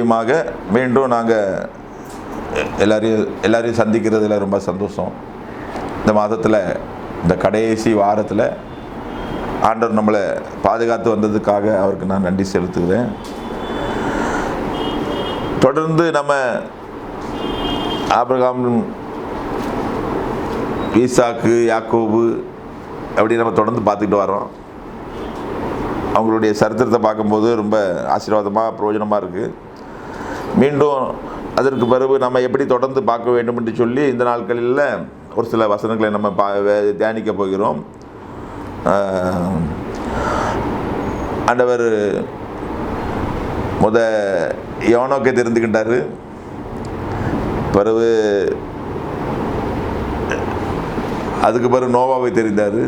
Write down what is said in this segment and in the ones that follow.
நிச்சயமாக மீண்டும் நாங்கள் எல்லாரையும் சந்திக்கிறதுல ரொம்ப சந்தோஷம். இந்த மாதத்தில் இந்த கடைசி வாரத்தில் ஆண்டவர் நம்மளை பாதுகாத்து வந்ததுக்காக அவருக்கு நான் நன்றி செலுத்துகிறேன். தொடர்ந்து நம்ம ஆபிரகாம், ஈசாக்கு, யாக்கோபு அப்படி நம்ம தொடர்ந்து பார்த்துக்கிட்டு வரோம். அவங்களுடைய சரித்திரத்தை பார்க்கும்போது ரொம்ப ஆசீர்வாதமாக பிரயோஜனமாக இருக்குது. மீண்டும் அதற்கு பிறகு நம்ம எப்படி தொடர்ந்து பார்க்க வேண்டும் என்று சொல்லி இந்த நாட்களில் ஒரு சில வசனங்களை நம்ம தியானிக்க போகிறோம். ஆண்டவர் யோனோக்கை தெரிந்துக்கிட்டார். பிறகு அதுக்கு பிறகு நோவாவை தெரிந்தார்,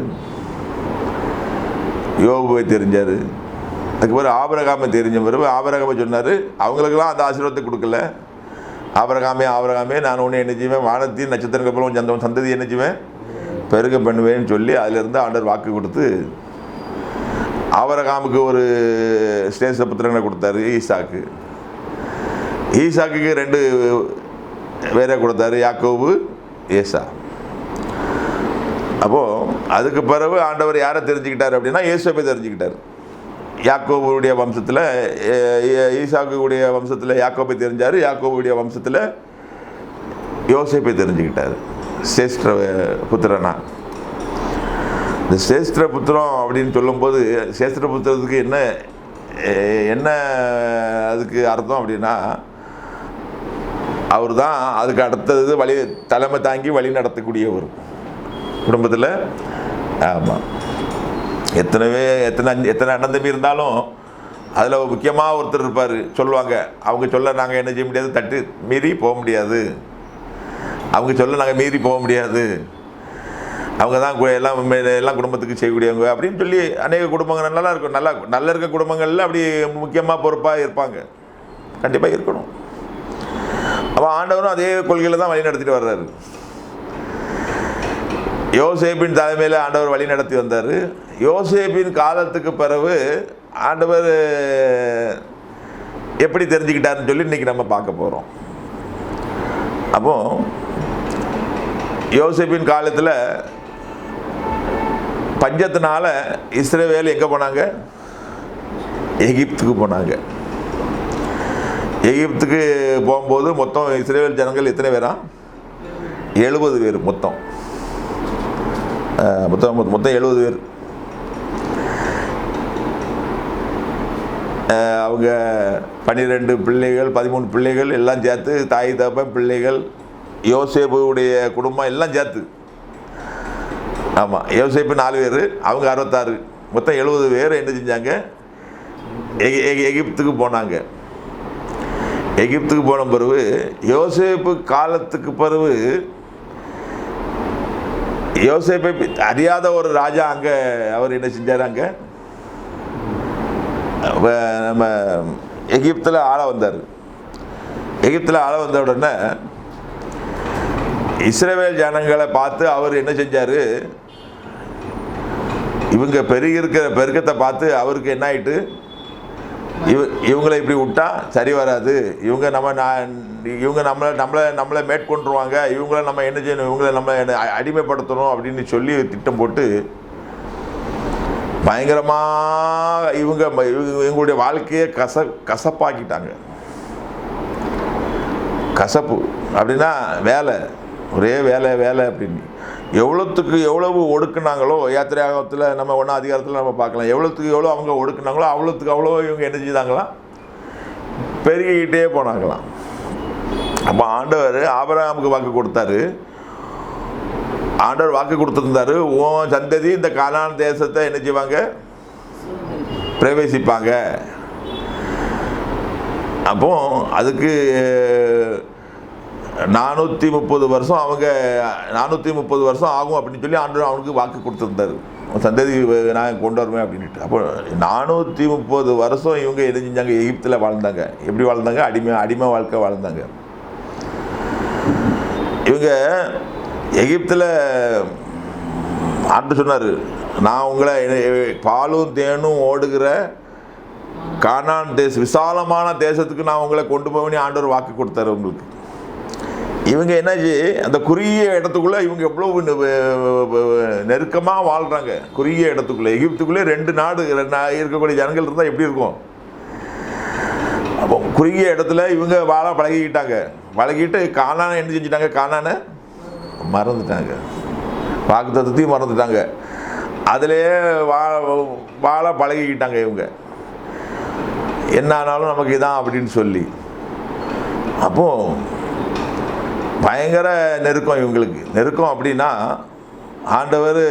யோபுவை தெரிஞ்சார். அதுக்கு பிறகு ஆபிரகாமை தெரிஞ்ச பிறகு ஆபிரகாமை சொன்னார். அவங்களுக்கெல்லாம் அந்த ஆசீர்வாதத்தை கொடுக்கல. ஆபிரகாமே நான் ஒன்று என்ன செய்வேன், வானத்தின் நட்சத்திரங்கள் போல சந்ததி என்ன செய்வேன், பெருக பண்ணுவேன்னு சொல்லி அதிலிருந்து ஆண்டவர் வாக்கு கொடுத்து ஆபிரகாமுக்கு ஒரு ஸ்ரேஷ்ட புத்திரனை கொடுத்தாரு, ஈசாக்கு. ஈசாக்குக்கு 2 பேரை கொடுத்தாரு, யாக்கோபு, ஏசா. அப்போது அதுக்கு பிறகு ஆண்டவர் யாரை தெரிஞ்சுக்கிட்டார் அப்படின்னா யோசேப்பை தெரிஞ்சுக்கிட்டார். யாக்கோபுடைய வம்சத்தில் ஈசாக்குடைய வம்சத்தில் யாக்கோபை தெரிஞ்சார், யாக்கோபுடைய வம்சத்தில் யோசேப்பை தெரிஞ்சுக்கிட்டார், சேஷ்ட புத்திரனா. இந்த சேஷ்ட புத்திரம் அப்படின்னு சொல்லும்போது சேஷ்ட புத்திரத்துக்கு என்ன அதுக்கு அர்த்தம் அப்படின்னா, அவர் தான் அதுக்கு அடுத்தது தலைமை தாங்கி வழி நடத்தக்கூடியவர் குடும்பத்தில். ஆமாம், எத்தனை அண்ணன் தம்பி இருந்தாலும் அதில் முக்கியமாக ஒருத்தர் இருப்பார். சொல்லுவாங்க, அவங்க சொல்ல நாங்கள் என்ன செய்ய முடியாது, தட்டு மீறி போக முடியாது. அவங்க சொல்ல நாங்கள் மீறி போக முடியாது. அவங்க தான் எல்லாம் குடும்பத்துக்கு செய்யக்கூடியவங்க அப்படின்னு சொல்லி அநேக குடும்பங்கள் நல்லா இருக்கும். நல்லா இருக்க குடும்பங்களில் அப்படி முக்கியமாக பொறுப்பாக இருப்பாங்க, கண்டிப்பாக இருக்கணும். அப்போ ஆண்டவரும் அதே கொள்கையில் தான் வழி நடத்திட்டு வர்றாரு. யோசேப்பின் தலைமையில் ஆண்டவர் வழி நடத்தி வந்தார். யோசேப்பின் காலத்துக்கு பிறகு ஆண்டவர் எப்படி தெரிஞ்சுக்கிட்டாருன்னு சொல்லி இன்றைக்கி நம்ம பார்க்க போகிறோம். அப்போது யோசேப்பின் காலத்தில் பஞ்சத்தினால இஸ்ரவேல் எங்கே போனாங்க, எகிப்துக்கு போனாங்க. எகிப்துக்கு போகும்போது மொத்தம் இஸ்ரவேல் ஜனங்கள் எத்தனை பேரா, 70 பேர். மொத்தம் 70 பேர். அவங்க 12 பிள்ளைகள், 13 பிள்ளைகள் எல்லாம் சேர்த்து, தாய் தகப்பன், பிள்ளைகள், யோசேப்புடைய குடும்பம் எல்லாம் சேர்த்து. ஆமாம், யோசேப்பு 4 பேர், அவங்க 66, மொத்தம் 70 பேர் என்ன செஞ்சாங்க, எகிப்துக்கு போனாங்க. எகிப்துக்கு போன பிறகு யோசேப்பு காலத்துக்கு பிறகு யோசேப்பை அறியாத ஒரு ராஜா அங்கே அவர் என்ன செஞ்சார், அங்கே நம்ம எகிப்தில் ஆள வந்தார். எகிப்தில் ஆள வந்த உடனே இஸ்ரவேல் ஜனங்களை பார்த்து அவர் என்ன செஞ்சார், இவங்க பெருகிருக்கிற பெருக்கத்தை பார்த்து அவருக்கு என்ன ஆயிட்டு, இவங்களை இப்படி விட்டா சரி வராது, இவங்க நம்மளை மேற்கொண்டுருவாங்க, இவங்கள நம்ம என்ன செய்யணும், இவங்களை நம்ம அடிமைப்படுத்தணும் அப்படின்னு சொல்லி திட்டம் போட்டு பயங்கரமாக இவங்களுடைய வாழ்க்கையை கசப்பாக்கிட்டாங்க. கசப்பு அப்படின்னா வேலை, ஒரே வேலை அப்படின்னு. எவ்வளவு ஒடுக்குனாங்களோ, யாத்திரையாகத்தில் நம்ம 1ஆம் அதிகாரத்தில் நம்ம பார்க்கலாம். எவ்வளோ அவங்க ஒடுக்குனாங்களோ அவ்வளோ இவங்க என்ன செய்தாங்களாம், பெருகிக்கிட்டே போனாங்களாம். அப்போ ஆண்டவர் ஆபிரகாமுக்கு வாக்கு கொடுத்தாரு. ஆண்டவர் வாக்கு கொடுத்துருந்தாரு, உன் சந்ததி இந்த கானான் தேசத்தை என்ன செய்வாங்க, பிரவேசிப்பாங்க. அப்போ அதுக்கு 430 வருஷம் அவங்க 430 வருஷம் ஆகும் அப்படின்னு சொல்லி ஆண்டவர் அவனுக்கு வாக்கு கொடுத்துருந்தாரு, சந்ததி நான் கொண்டு வருவேன் அப்படின்ட்டு. அப்போ 430 வருஷம் இவங்க என்ன செஞ்சாங்க, எகிப்தில் வாழ்ந்தாங்க. எப்படி வாழ்ந்தாங்க, அடிமை வாழ்க்கை வாழ்ந்தாங்க. இவங்க எகிப்தில் ஆண்டு சொன்னார், நான் உங்களை பாலும் தேனும் ஓடுகிற கானான் விசாலமான தேசத்துக்கு நான் உங்களை கொண்டு போவேன்னு ஆண்டவர் வாக்கு கொடுத்தாரு உங்களுக்கு. இவங்க என்னாச்சு, அந்த குறுகிய இடத்துக்குள்ளே இவங்க எவ்வளோ நெருக்கமாக வாழ்கிறாங்க. குறுகிய இடத்துக்குள்ளே, எகிப்துக்குள்ளே 2 நாடு இருக்கக்கூடிய ஜனங்கள் இருந்தால் எப்படி இருக்கும்? அப்போ குறுகிய இடத்துல இவங்க வாழ பழகிக்கிட்டாங்க. பழகிட்டு கானானை என்ன செஞ்சிட்டாங்க, கானானை மறந்துட்டாங்க, வாக்குத்தத்தத்தையும் மறந்துட்டாங்க. அதிலேயே வாழ பழகிக்கிட்டாங்க இவங்க. என்ன ஆனாலும் நமக்கு இதான் அப்படின்னு சொல்லி. அப்போது பயங்கர நெருக்கம் இவங்களுக்கு. நெருக்கம் அப்படின்னா ஆண்டவர்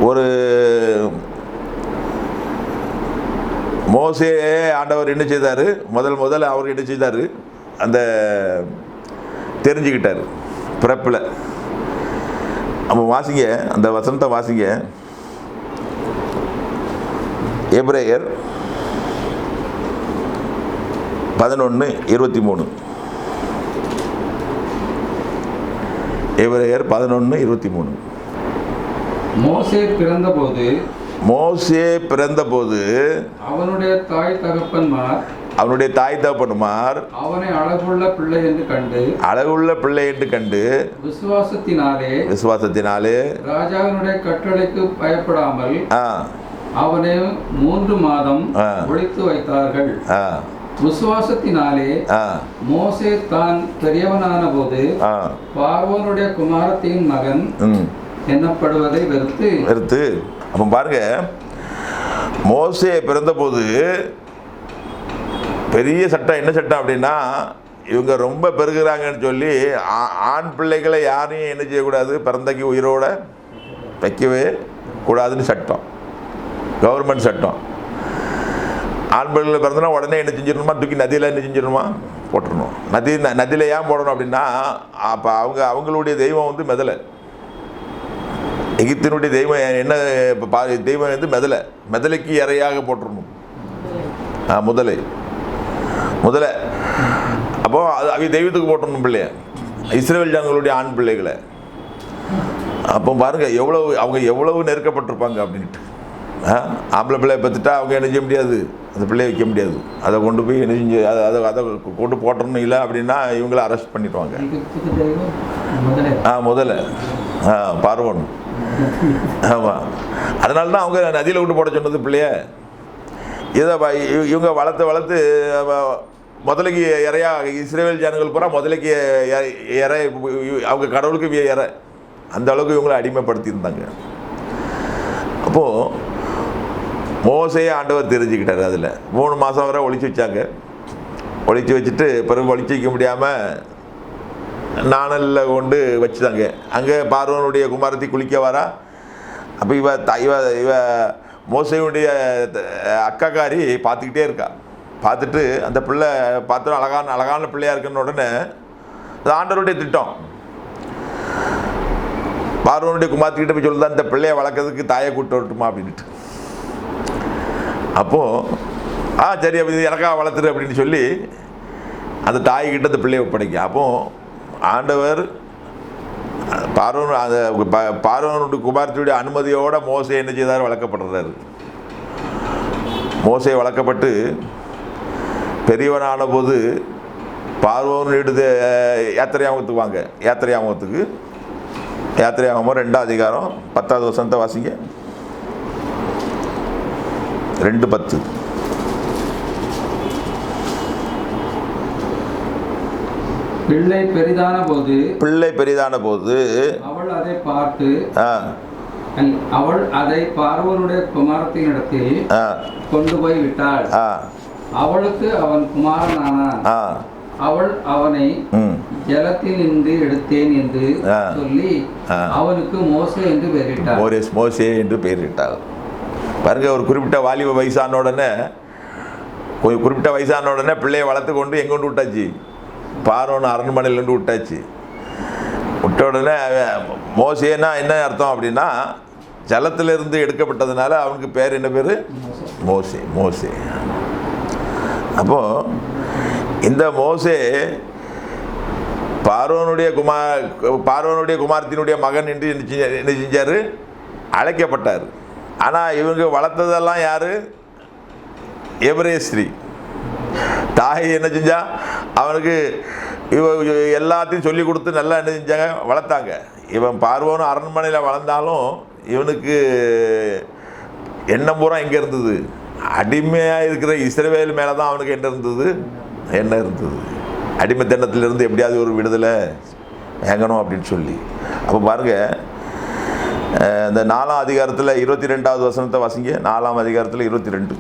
ஒரு மோசே ஆண்டவர் என்ன செய்தார், முதல்ல அவர் என்ன செய்தார், அந்த தெரிஞ்சுக்கிட்டார் பிறப்பில். நம்ம வாசிங்க, அந்த வசனத்தை வாசிங்க. எபிரேயர் 11:23. எபிரேயர் 11:23. மோசே பிறந்தபோது அவனுடைய தாய் தகப்பன்மார் அவனை அழகுள்ள பிள்ளை என்று கண்டு விசுவாசத்தினாலே ராஜாவினுடைய கட்டளைக்கு பயப்படாமல் அவனை 3 மாதம் ஒழித்து வைத்தார்கள். விசுவாசத்தினாலே மோசே தான் பெரியவனான போது பார்வோனுடைய குமாரத்தின் மகன் எண்ணப்படுவதை வெறுத்து. அப்போ பாருங்க, மோசே பிறந்தபோது பெரிய சட்டம். என்ன சட்டம் அப்படின்னா, இவங்க ரொம்ப பெருகிறாங்கன்னு சொல்லி ஆண் பிள்ளைகளை யாரையும் என்ன செய்யக்கூடாது, பிறந்தக்கு உயிரோட வைக்கவே கூடாதுன்னு சட்டம், கவர்மெண்ட் சட்டம். ஆண் பிள்ளைகளை பிறந்தனா உடனே என்ன செஞ்சிடணுமா, தூக்கி நதியில் என்ன செஞ்சிடணுமா, போட்டுடணும். நதியில் ஏன் போடணும் அப்படின்னா, அப்போ அவங்களுடைய தெய்வம் வந்து மெதலை. எகிப்தினுடைய தெய்வம் என்ன தெய்வம் வந்து மெதலைக்கு இறையாக போட்டுடணும். முதலை. அப்போது அவங்க தெய்வத்துக்கு போட்டணும் பிள்ளைய, இஸ்ரவேல் ஜனங்களுடைய ஆண் பிள்ளைகளை. அப்போ பாருங்கள் அவங்க எவ்வளவு நெருக்கப்பட்டிருப்பாங்க அப்படின்ட்டு. ஆம்பளை பிள்ளையை பார்த்துட்டா அவங்க என்ன செய்ய முடியாது, அந்த பிள்ளையை வைக்க முடியாது. அதை கொண்டு போய் என்ன செஞ்சு அதை கொண்டு போட்டணும். இல்லை அப்படின்னா இவங்கள அரெஸ்ட் பண்ணிடுவாங்க. முதல்ல பார்வோன். ஆமாம், அதனால தான் அவங்க நதியில் விட்டு போட சொன்னது பிள்ளைய. இதை இவங்க வளர்த்து முதலைக்கு இறையா, இஸ்ரவேல் ஜனங்கள் பூரா முதலைக்கு இறை, அவங்க கடவுளுக்கு இறை, அந்த அளவுக்கு இவங்களை அடிமைப்படுத்தியிருந்தாங்க. அப்போது மோசையே ஆண்டவர் தெரிஞ்சுக்கிட்டார். அதில் 3 மாதம் வரை ஒழிச்சு வச்சாங்க. ஒழிச்சு வச்சுட்டு பிறகு ஒழிச்சு வைக்க முடியாமல் நாணலில் கொண்டு வச்சுட்டாங்க. அங்கே பார்வோனுடைய குமாரத்தி குளிக்க வரா. அப்போ இவ மோசையுடைய அக்காக்காரி பார்த்துக்கிட்டே இருக்கா. பார்த்துட்டு அந்த பிள்ளை பார்த்துட்டு அழகான பிள்ளையாக இருக்குன்னு உடனே அது ஆண்டவருடைய திட்டம். பார்வோனுடைய குமாரத்திக்கிட்ட போய் சொல்லுதான், இந்த பிள்ளையை வளர்க்கறதுக்கு தாயை கூட்டு வரட்டுமா அப்படின்ட்டு. அப்போது சரி அப்படி எனக்காக வளர்த்துரு அப்படின்னு சொல்லி அந்த தாய்கிட்ட அந்த பிள்ளையை ஒப்படைக்க. அப்போது ஆண்டவர் பார்வோனுடைய குமாரத்தியுடைய அனுமதியோடு மோசே என்ன செய்தார், வளர்க்கப்படுறாரு. மோசே வளர்க்கப்பட்டு பெரியவனான போது பார்வோனுடைய யாத்திரையாமத்துக்கு வாங்க. யாத்திரையாமம் 2ஆம் அதிகாரம் 10வது வசனத்தை வாசிங்க. 2:10. பிள்ளை பெரிதான போது அவள் அதை பார்வோனுடைய குமாரத்தினிடத்தில் கொண்டு போய் விட்டாள். அவளுக்கு அவன் குமாரனானான். அவள் அவனை ஜலத்தில் நின்று எடுத்தேன் என்று சொல்லி அவனுக்கு மோசே என்று பெயரிட்டாள். பாருங்க, ஒரு குறிப்பிட்ட வாலிப வயசான உடனே பிள்ளையை வளர்த்து கொண்டு எங்கே கொண்டு விட்டாச்சு, பார்வோன் அரண்மனையிலேருந்து விட்டாச்சு. விட்ட உடனே மோசேனா என்ன அர்த்தம் அப்படின்னா, ஜலத்திலிருந்து எடுக்கப்பட்டதுனால அவனுக்கு பேர் என்ன பேர், மோசே. அப்போது இந்த மோசே பார்வோனுடைய குமாரத்தினுடைய மகன் என்று என்ன செஞ்சார், அழைக்கப்பட்டார். ஆனால் இவங்க வளர்த்ததெல்லாம் யார்? எபிரேய ஸ்திரீ. தாய் என்ன செஞ்சா? அவனுக்கு எல்லாத்தையும் சொல்லி கொடுத்து நல்லா என்ன செஞ்சாங்க? வளர்த்தாங்க. இவன் பார்வோனும் அரண்மனையில் வளர்ந்தாலும் இவனுக்கு எண்ணம் பூரா எங்கே இருந்தது? அடிமையாக இருக்கிற இஸ்ரவேல் மேலே தான் அவனுக்கு என்ன இருந்தது? எண்ணம் இருந்தது. அடிமைத்தனத்திலிருந்து எப்படியாவது ஒரு விடுதலை வாங்கணும் அப்படின்னு சொல்லி. அப்போ பாருங்கள், இந்த 4ஆம் அதிகாரத்தில் 22வது வசனத்தை வாசிங்க. 4ஆம் அதிகாரத்தில் 22.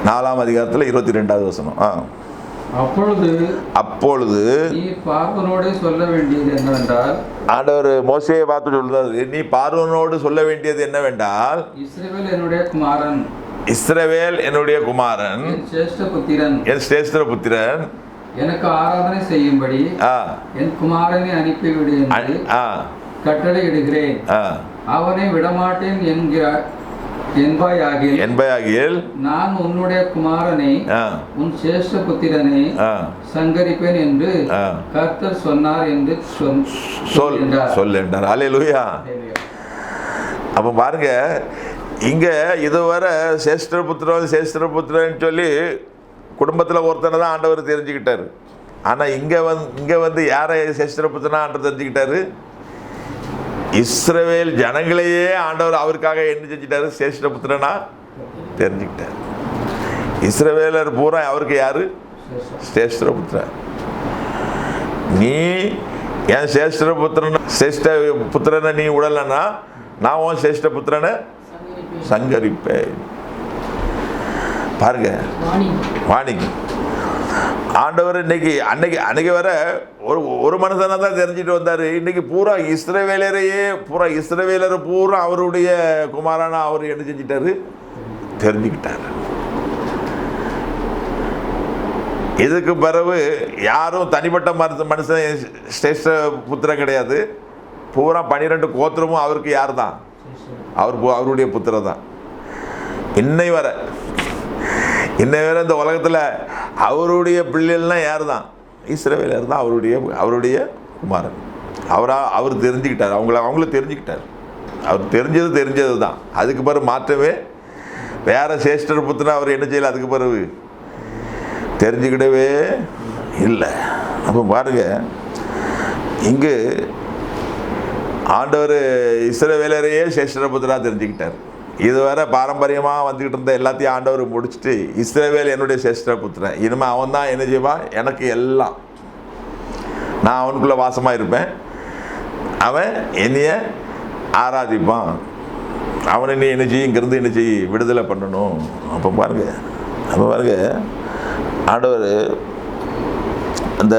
4ஆம் அதிகாரத்தில் 22வது வசனம். அப்பொழுது நீ பார்வோனோடு சொல்ல வேண்டியது என்னவென்றால், ஆண்டவர் மோசேயை பார்த்து சொல்றாரு, நீ பார்வோனோடு சொல்ல வேண்டியது என்னவென்றால், இஸ்ரவேல் என்னுடைய குமாரன், இஸ்ரவேல் என்னுடைய குமாரன், என் சிரேஷ்ட புத்திரன், என் சிரேஷ்ட புத்திரன், எனக்கு ஆராதனை செய்யும்படி என் குமாரனை அனுப்பிவிடு என்று கட்டளையிடுகிறேன். அவனை விடமாட்டேன் என்பாயாகில் நான் உன்னுடைய குமாரனை உன் சிரேஷ்ட புத்திரனை சங்கரிப்பேன் என்று கர்த்தர் சொன்னார் என்று சொல் என்றார். அல்லேலூயா. அப்ப பாருங்க, இங்க இதுவரை சேஷ்டர புத்திரன் சொல்லி குடும்பத்தில் ஒருத்தனை தான் ஆண்டவர் தெரிஞ்சுக்கிட்டாரு. ஆனால் இங்கே வந்து யாரை சேஷ்டர புத்திரனா ஆண்டவர் தெரிஞ்சுக்கிட்டாரு? இஸ்ரவேல் ஜனங்களையே ஆண்டவர் அவருக்காக என்ன செஞ்சிட்டாரு? சேஷ்ட புத்திரனா தெரிஞ்சுக்கிட்டார். இஸ்ரவேலர் பூரா அவருக்கு யாரு? சேஷ்ட புத்திரன். நீ என் சேஷ்ட புத்திரனை நீ விடலன்னா நான் உன் சேஷ்ட புத்திரனை சங்கரிப்பேன். பாருங்க, வாணிக்கு ஆண்டவர் அன்னைக்கு வர ஒரு மனுஷனை தான் தெரிஞ்சுட்டு வந்தார். இன்னைக்கு பூரா இஸ்ரவேலரை பூரா அவருடைய குமாரனா அவர் என்ன செஞ்சிட்டாரு? தெரிஞ்சுக்கிட்டாரு. இதுக்கு பிறகு யாரும் தனிப்பட்ட மனுஷன் சிரேஷ்ட புத்திரன் கிடையாது. பூரா 12 கோத்திரமும் அவருக்கு யார் தான்? அவருடைய புத்திரன் தான். இன்னை வர இந்த உலகத்தில் அவருடைய பிள்ளைகள்லாம் யார் தான்? இஸ்ரவேலர் தான் அவருடைய குமாரன். அவர் தெரிஞ்சுக்கிட்டார். அவங்கள தெரிஞ்சுக்கிட்டார். அவர் தெரிஞ்சது தான். அதுக்கு பிறகு மாற்றவே வேற சேஷ்டர் புத்திரன் அவர் என்ன செய்யல. அதுக்கு பிறகு தெரிஞ்சுக்கிடவே இல்லை. அப்போ பாருங்க, இங்கு ஆண்டவர் இஸ்ரவேலரையே சேஷ்டர புத்திரா தெரிஞ்சுக்கிட்டார். இதுவரை பாரம்பரியமாக வந்துக்கிட்டு இருந்த எல்லாத்தையும் ஆண்டவர் முடிச்சுட்டு, இஸ்ரவேல் என்னுடைய சேஷ்ட புத்திரன், இனிமேல் அவன் தான் என்ன செய்வான்? எனக்கு எல்லாம். நான் அவனுக்குள்ளே வாசமாக இருப்பேன். அவன் என்னைய ஆராதிப்பான். அவனை நீ என்ன செய்ய, இங்கேருந்து என்ன செய்ய, விடுதலை பண்ணணும். அப்போ பாருங்க ஆண்டவர் அந்த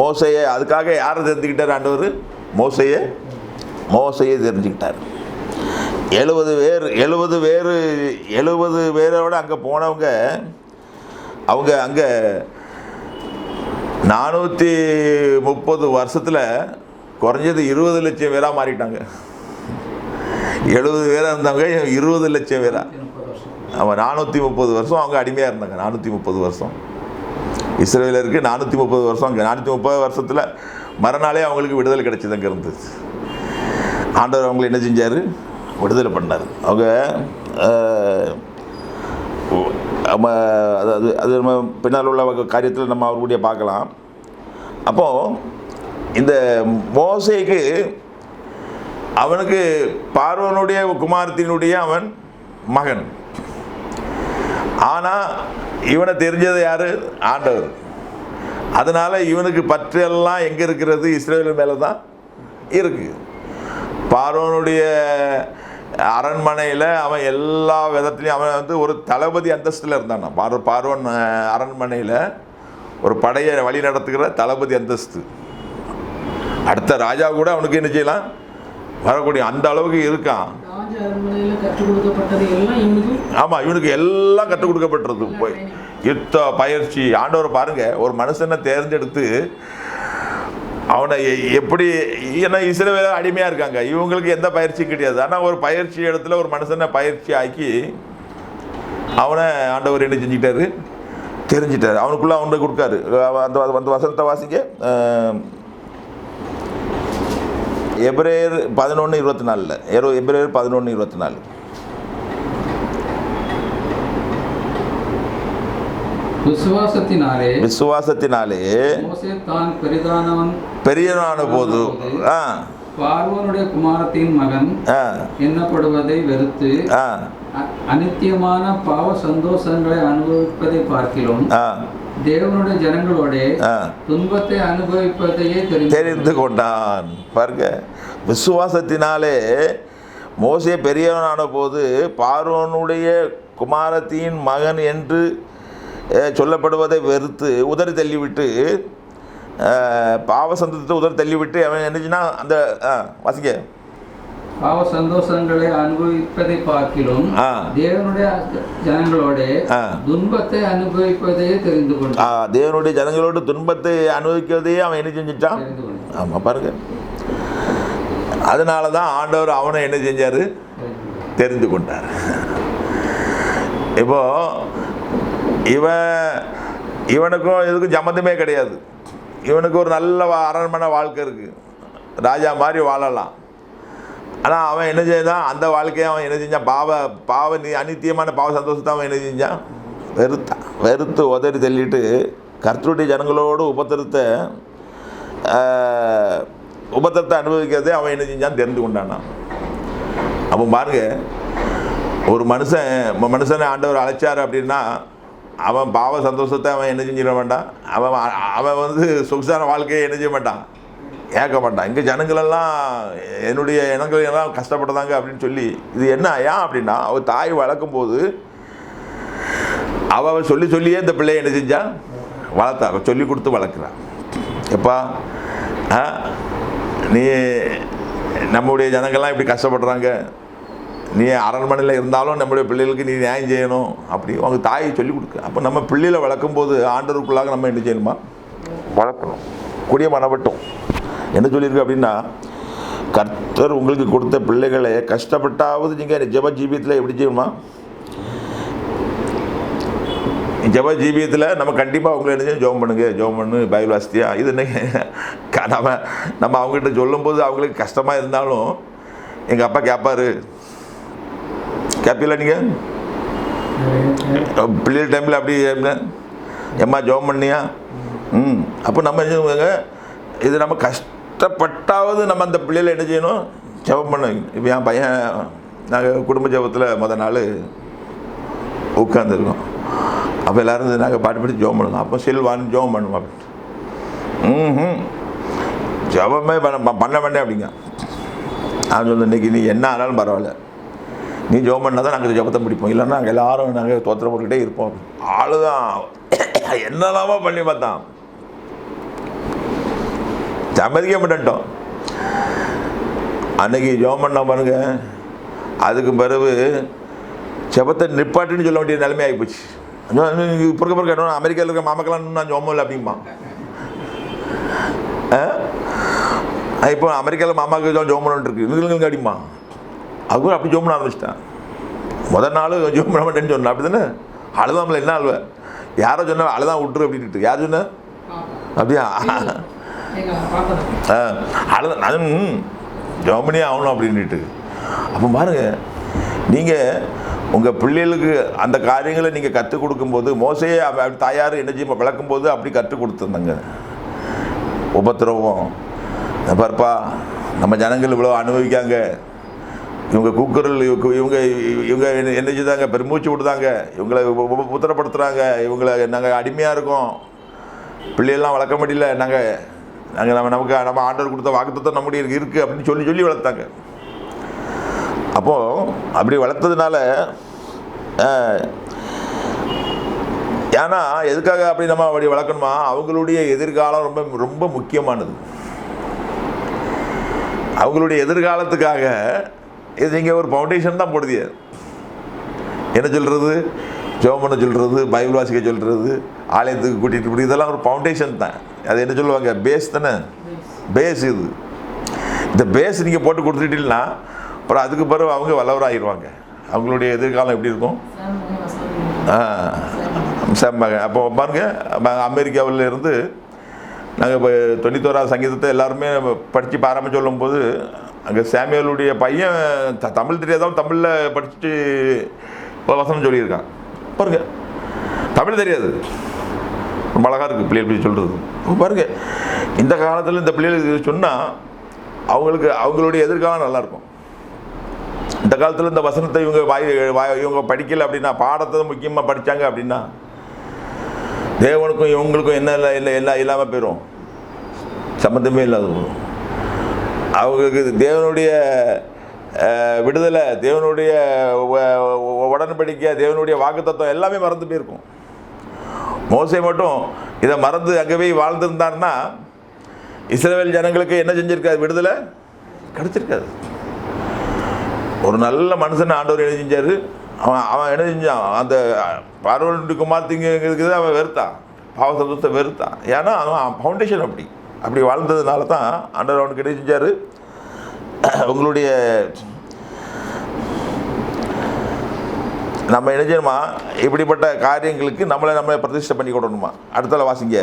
மோசையை அதுக்காக யாரை தெரிஞ்சுக்கிட்டார்? ஆண்டவர் மோசையை தெரிஞ்சுக்கிட்டார். 70 பேரோட அங்கே போனவங்க, அவங்க அங்கே 430 வருஷத்தில் குறைஞ்சது 20 லட்சம் பேராக மாறிட்டாங்க. 70 பேராக இருந்தவங்க 20 லட்சம் பேரா. அவன் 430 வருஷம் அவங்க அடிமையாக இருந்தாங்க. 430 வருஷம் இஸ்ரவேலருக்கு 430 வருஷம். அங்கே 430 வருஷத்தில் மறுநாளே அவங்களுக்கு விடுதலை கிடைச்சது. அங்கே இருந்து ஆண்டவர் அவங்களை என்ன செஞ்சார்? விடுதலை பண்ணார். அவங்க அது நம்ம பின்னால் உள்ள காரியத்தில் நம்ம அவர்களுடைய பார்க்கலாம். அப்போது இந்த மோசேக்கு அவனுக்கு பார்வோனுடைய குமாரத்தினுடைய அவன் மகன். ஆனால் இவனை தெரிஞ்சது யார்? ஆண்டவர். அதனால் இவனுக்கு பற்றெல்லாம் எங்கே இருக்கிறது? இஸ்ரவேல் மேலே தான் இருக்குது. பார்வோனுடைய அரண்மனையில் அவன் எல்லா விதத்துலையும் அவன் வந்து ஒரு தளபதி அந்தஸ்தில் இருந்தான். பார்வோன் அரண்மனையில் ஒரு படையை வழி நடத்துகிற தளபதி அந்தஸ்து. அடுத்த ராஜா கூட அவனுக்கு என்ன செய்யலாம், வரக்கூடிய அந்த அளவுக்கு இருக்கான். ஆமாம், இவனுக்கு எல்லாம் கற்றுக் கொடுக்கப்பட்டிருது. போய் யுத்த பயிற்சி. ஆண்டவர் பாருங்க, ஒரு மனுஷனை தேர்ந்தெடுத்து அவனை எப்படி, ஏன்னா இஸ்ரவேலர் அடிமையாக இருக்காங்க, இவங்களுக்கு எந்த பயிற்சியும் கிடையாது. ஆனால் ஒரு பயிற்சி இடத்துல ஒரு மனுஷனை பயிற்சி ஆக்கி அவனை ஆண்டவர் என்ன செஞ்சுக்கிட்டாரு? தெரிஞ்சிட்டார். அவனுக்குள்ளே அவனுக்கு கொடுக்காரு. அந்த வசனத்தை வாசிக்க எபிரேயர் 11:24. எபிரேயர் 11:24. விசுவாசத்தினாலே மோசே தான் பெரியவனான போது பார்வோனுடைய குமாரத்தின் மகன் எண்ணப்படுவதை வெறுத்து அநித்தியமான பாவ சந்தோஷங்களை அனுபவிப்பதை பார்க்கிறோம் தேவனுடைய ஜனங்களோட துன்பத்தை அனுபவிப்பதையே தெரிந்து கொண்டான். பாருங்க, விசுவாசத்தினாலே மோசே பெரியவனான போது பார்வோனுடைய குமாரத்தின் மகன் என்று சொல்லப்படுவதை வெறுத்து உதறி தள்ளிவிட்டு பாவ சந்தோஷத்தை உதறி தள்ளிவிட்டு அவன் என்னச்சுன்னா அந்த வாசிக்க பாவ சந்தோஷங்களை அனுபவிப்பதை பார்க்கிறோம் தேவனுடைய ஜனங்களோட துன்பத்தை அனுபவிப்பதையே தெரிந்து கொண்டான். தேவனுடைய ஜனங்களோடு துன்பத்தை அனுபவிக்கிறதையே அவன் என்ன செஞ்சிட்டான்? ஆமாம், பாருங்க. அதனால தான் ஆண்டவர் அவனை என்ன செஞ்சார்? தெரிந்து கொண்டார். இப்போ இவனுக்கும் இதுக்கும் சம்மந்தமே கிடையாது. இவனுக்கு ஒரு நல்ல அரண்மனை வாழ்க்கை இருக்குது, ராஜா மாதிரி வாழலாம். ஆனால் அவன் என்ன செய்தான்? அந்த வாழ்க்கையை அவன் என்ன செஞ்சான்? பாவ அநித்தியமான பாவ சந்தோஷத்தை அவன் என்ன செஞ்சான்? வெறுத்து உதறி தள்ளிட்டு கர்த்தருடைய ஜனங்களோடு உபத்திரத்தை அனுபவிக்கிறதே அவன் என்ன செஞ்சான்? தெரிந்து கொண்டானான். அப்போ பாருங்க, ஒரு மனுஷனை ஆண்டவர் அழைச்சார் அப்படின்னா அவன் பாவ சந்தோஷத்தை அவன் என்ன செஞ்சிட மாட்டான். அவன் சொகுசான வாழ்க்கையை என்ன செய்ய மாட்டான்? ஏற்க மாட்டான். இங்கே ஜனங்களெல்லாம் என்னுடைய இனங்கள் எல்லாம் கஷ்டப்பட்டதாங்க அப்படின்னு சொல்லி இது என்ன ஏன் அப்படின்னா அவள் தாய் வளர்க்கும் போது அவள் சொல்லியே இந்த பிள்ளையை என்ன செஞ்சான்? வளர்த்தார், சொல்லி கொடுத்து வளர்க்குறான். எப்பா நீ நம்முடைய ஜனங்கள்லாம் இப்படி கஷ்டப்படுறாங்க, நீ அரண்மனையில் இருந்தாலும் நம்முடைய பிள்ளைகளுக்கு நீ நியாயம் செய்யணும் அப்படி அவங்க தாயை சொல்லிக் கொடுக்க. அப்போ நம்ம பிள்ளைகளை வளர்க்கும்போது ஆண்டவருக்குள்ளாக நம்ம என்ன செய்யணுமா? வளர்க்கணும். கூடிய மனப்பட்டும் என்ன சொல்லியிருக்கு அப்படின்னா, கர்த்தர் உங்களுக்கு கொடுத்த பிள்ளைகளை கஷ்டப்பட்டாவது நீங்கள் ஜெப ஜீவியத்தில் எப்படி செய்யணுமா? ஜெப ஜீவியத்தில் நம்ம கண்டிப்பாக அவங்களை என்ன செய்யணும்? ஜெபம் பண்ணு, பைபிள் வாசித்தியா, இது நம்ம அவங்ககிட்ட சொல்லும்போது அவங்களுக்கு கஷ்டமாக இருந்தாலும் எங்கள் அப்பா கேட்பாரு. கேட்பீங்களா நீங்கள்? பிள்ளைகள் டைமில் அப்படி எம்மா ஜெபம் பண்ணியா? அப்போ நம்ம என்ன செய்வாங்க? இது நம்ம கஷ்டப்பட்டாவது நம்ம அந்த பிள்ளைகளை என்ன செய்யணும்? ஜெபம் பண்ண. இப்போ என் பையன் நாங்கள் குடும்ப ஜெபத்தில் முதல் நாள் உட்காந்துருக்கோம். அப்போ எல்லோரும் நாங்கள் பாட்டு பாடி ஜெபம் பண்ணணும். அப்போ செல்வான்னு ஜெபம் பண்ணுவோம் அப்படின்ட்டு ஜெபமே பண்ண வேண்டேன் அப்படிங்க. நான் சொல்ல, இன்றைக்கி நீ என்ன ஆனாலும் பரவாயில்ல, நீ ஜெபம் பண்ணால் தான் நாங்கள் ஜெபத்தை பிடிப்போம், இல்லைன்னா நாங்கள் எல்லோரும் நாங்கள் தோத்திரம் போட்டுக்கிட்டே இருப்போம். ஆளுதான் என்னெல்லாமோ பண்ணி பார்த்தான், சம்மதிக்க மாட்டோம். அன்னைக்கு ஜெபம் பண்ண பாருங்க, அதுக்கு பிறகு ஜெபத்தை நிப்பாட்டுன்னு சொல்ல வேண்டிய நிலைமை ஆகிப்போச்சு. பிறகு கேட்டோம், அமெரிக்காவில் இருக்க மாமக்கெல்லாம் நான் ஜெபம் இல்லை அப்படிம்பான். இப்போ அமெரிக்காவில் மாமாவுக்கு ஜெபம் பண்ணிட்டுருக்கு, இவங்களுக்கு அடிமா அதுவும் அப்படி ஜெபம் பண்ண ஆரம்பிச்சிட்டான். முதல் நாள் ஜெபம் பண்ண மாட்டேன்னு சொன்னேன். அப்படி தானே அழுதாமல என்ன அழுவேன்? யாரோ சொன்ன அழுதான் விட்டுரு அப்படின்ட்டு. யார் சொன்ன? அப்படியா? அழுதான் ஜெபம் பண்ணியே ஆகணும் அப்படின்ட்டு. அப்போ பாருங்க, நீங்கள் உங்கள் பிள்ளைகளுக்கு அந்த காரியங்களை நீங்கள் கற்றுக் கொடுக்கும்போது, மோசையே தாயார் என்ன செய்ய விளக்கும்போது அப்படி கற்றுக் கொடுத்துருந்தாங்க. உபத்திரவம் பார்ப்பா, நம்ம ஜனங்கள் இவ்வளோ அனுபவிக்காங்க, இவங்க கூக்குரல், இவங்க என்ன செய்தாங்க? பெருமூச்சு விடுதாங்க, இவங்களை உத்தரப்படுத்துகிறாங்க, இவங்களை நாங்கள் அடிமையாக இருக்கோம், பிள்ளையெல்லாம் வளர்க்க முடியல, நமக்கு நம்ம ஆண்டவர் கொடுத்த வாக்குத்தத்தம் நம்முடைய இருக்குது அப்படின்னு சொல்லி வளர்த்தாங்க. அப்போது அப்படி வளர்த்ததுனால ஏன்னா எதுக்காக அப்படி நம்ம அப்படி வளர்க்கணுமா? அவங்களுடைய எதிர்காலம் ரொம்ப ரொம்ப முக்கியமானது. அவங்களுடைய எதிர்காலத்துக்காக இது நீங்கள் ஒரு ஃபவுண்டேஷன் தான் போடுதிய. என்ன சொல்கிறது? ஜெபம் பண்ண சொல்கிறது, பைபிள் வாசிக்க சொல்கிறது, ஆலயத்துக்கு கூட்டிகிட்டு போய், இதெல்லாம் ஒரு ஃபவுண்டேஷன் தான். அது என்ன சொல்லுவாங்க? பேஸ் தானே. பேஸ் இது. இந்த பேஸ் நீங்கள் போட்டு கொடுத்துட்டீங்கன்னா அப்புறம் அதுக்கு பிறகு அவங்க வல்லவராகிடுவாங்க. அவங்களுடைய எதிர்காலம் எப்படி இருக்கும்? செம்மங்க. அப்போ பாருங்க, அமெரிக்காவில் இருந்து நாங்கள் இப்போ 91ஆவது சங்கீதத்தை எல்லாருமே படித்து பாராமல் சொல்லும்போது அங்கே சாமுவேலுடைய பையன் தமிழ் தெரியாதவன் தமிழில் படிச்சுட்டு வசனம் சொல்லியிருக்கான் பாருங்க. தமிழ் தெரியாது, ரொம்ப அழகாக இருக்குது பிள்ளைகள் சொல்கிறது பாருங்க. இந்த காலத்தில் இந்த பிள்ளைகளுக்கு சொன்னால் அவங்களுடைய எதிர்காலம் நல்லாயிருக்கும். இந்த காலத்தில் இந்த வசனத்தை இவங்க படிக்கலை அப்படின்னா, பாடத்தை முக்கியமாக படித்தாங்க அப்படின்னா தேவனுக்கும் இவங்களுக்கும் என்ன எல்லாம் இல்லாமல் போயிடும், சம்மந்தமே இல்லாத போகும். அவங்களுக்கு தேவனுடைய விடுதலை, தேவனுடைய உடன்படிக்கை, தேவனுடைய வாக்குத்தத்தம் எல்லாமே மறந்து போயிருக்கும். மோசே மட்டும் இதை மறந்து அங்கே போய் வாழ்ந்துருந்தாருன்னா இஸ்ரவேல் ஜனங்களுக்கு என்ன செஞ்சிருக்காது, விடுதலை கிடைச்சிருக்காது. ஒரு நல்ல மனுஷனை ஆண்டவர் என்ன செஞ்சார், அவன் என்ன செஞ்சான், அந்த பார்வனுடைய குமார்த்திங்கிறது அவன் வெறுத்தான், பாவ சந்தோஷத்தை வெறுத்தான். ஏன்னா அவன் ஃபவுண்டேஷன் அப்படி வாழ்ந்ததுனால தான் ஆண்டவர் அவனுக்கு என்ன செஞ்சார், உங்களுடைய நம்ம என்ன செய்யணுமா, இப்படிப்பட்ட காரியங்களுக்கு நம்மளை பிரதிஷ்டை பண்ணி கொடுக்கணுமா. அடுத்தால வாசிங்க,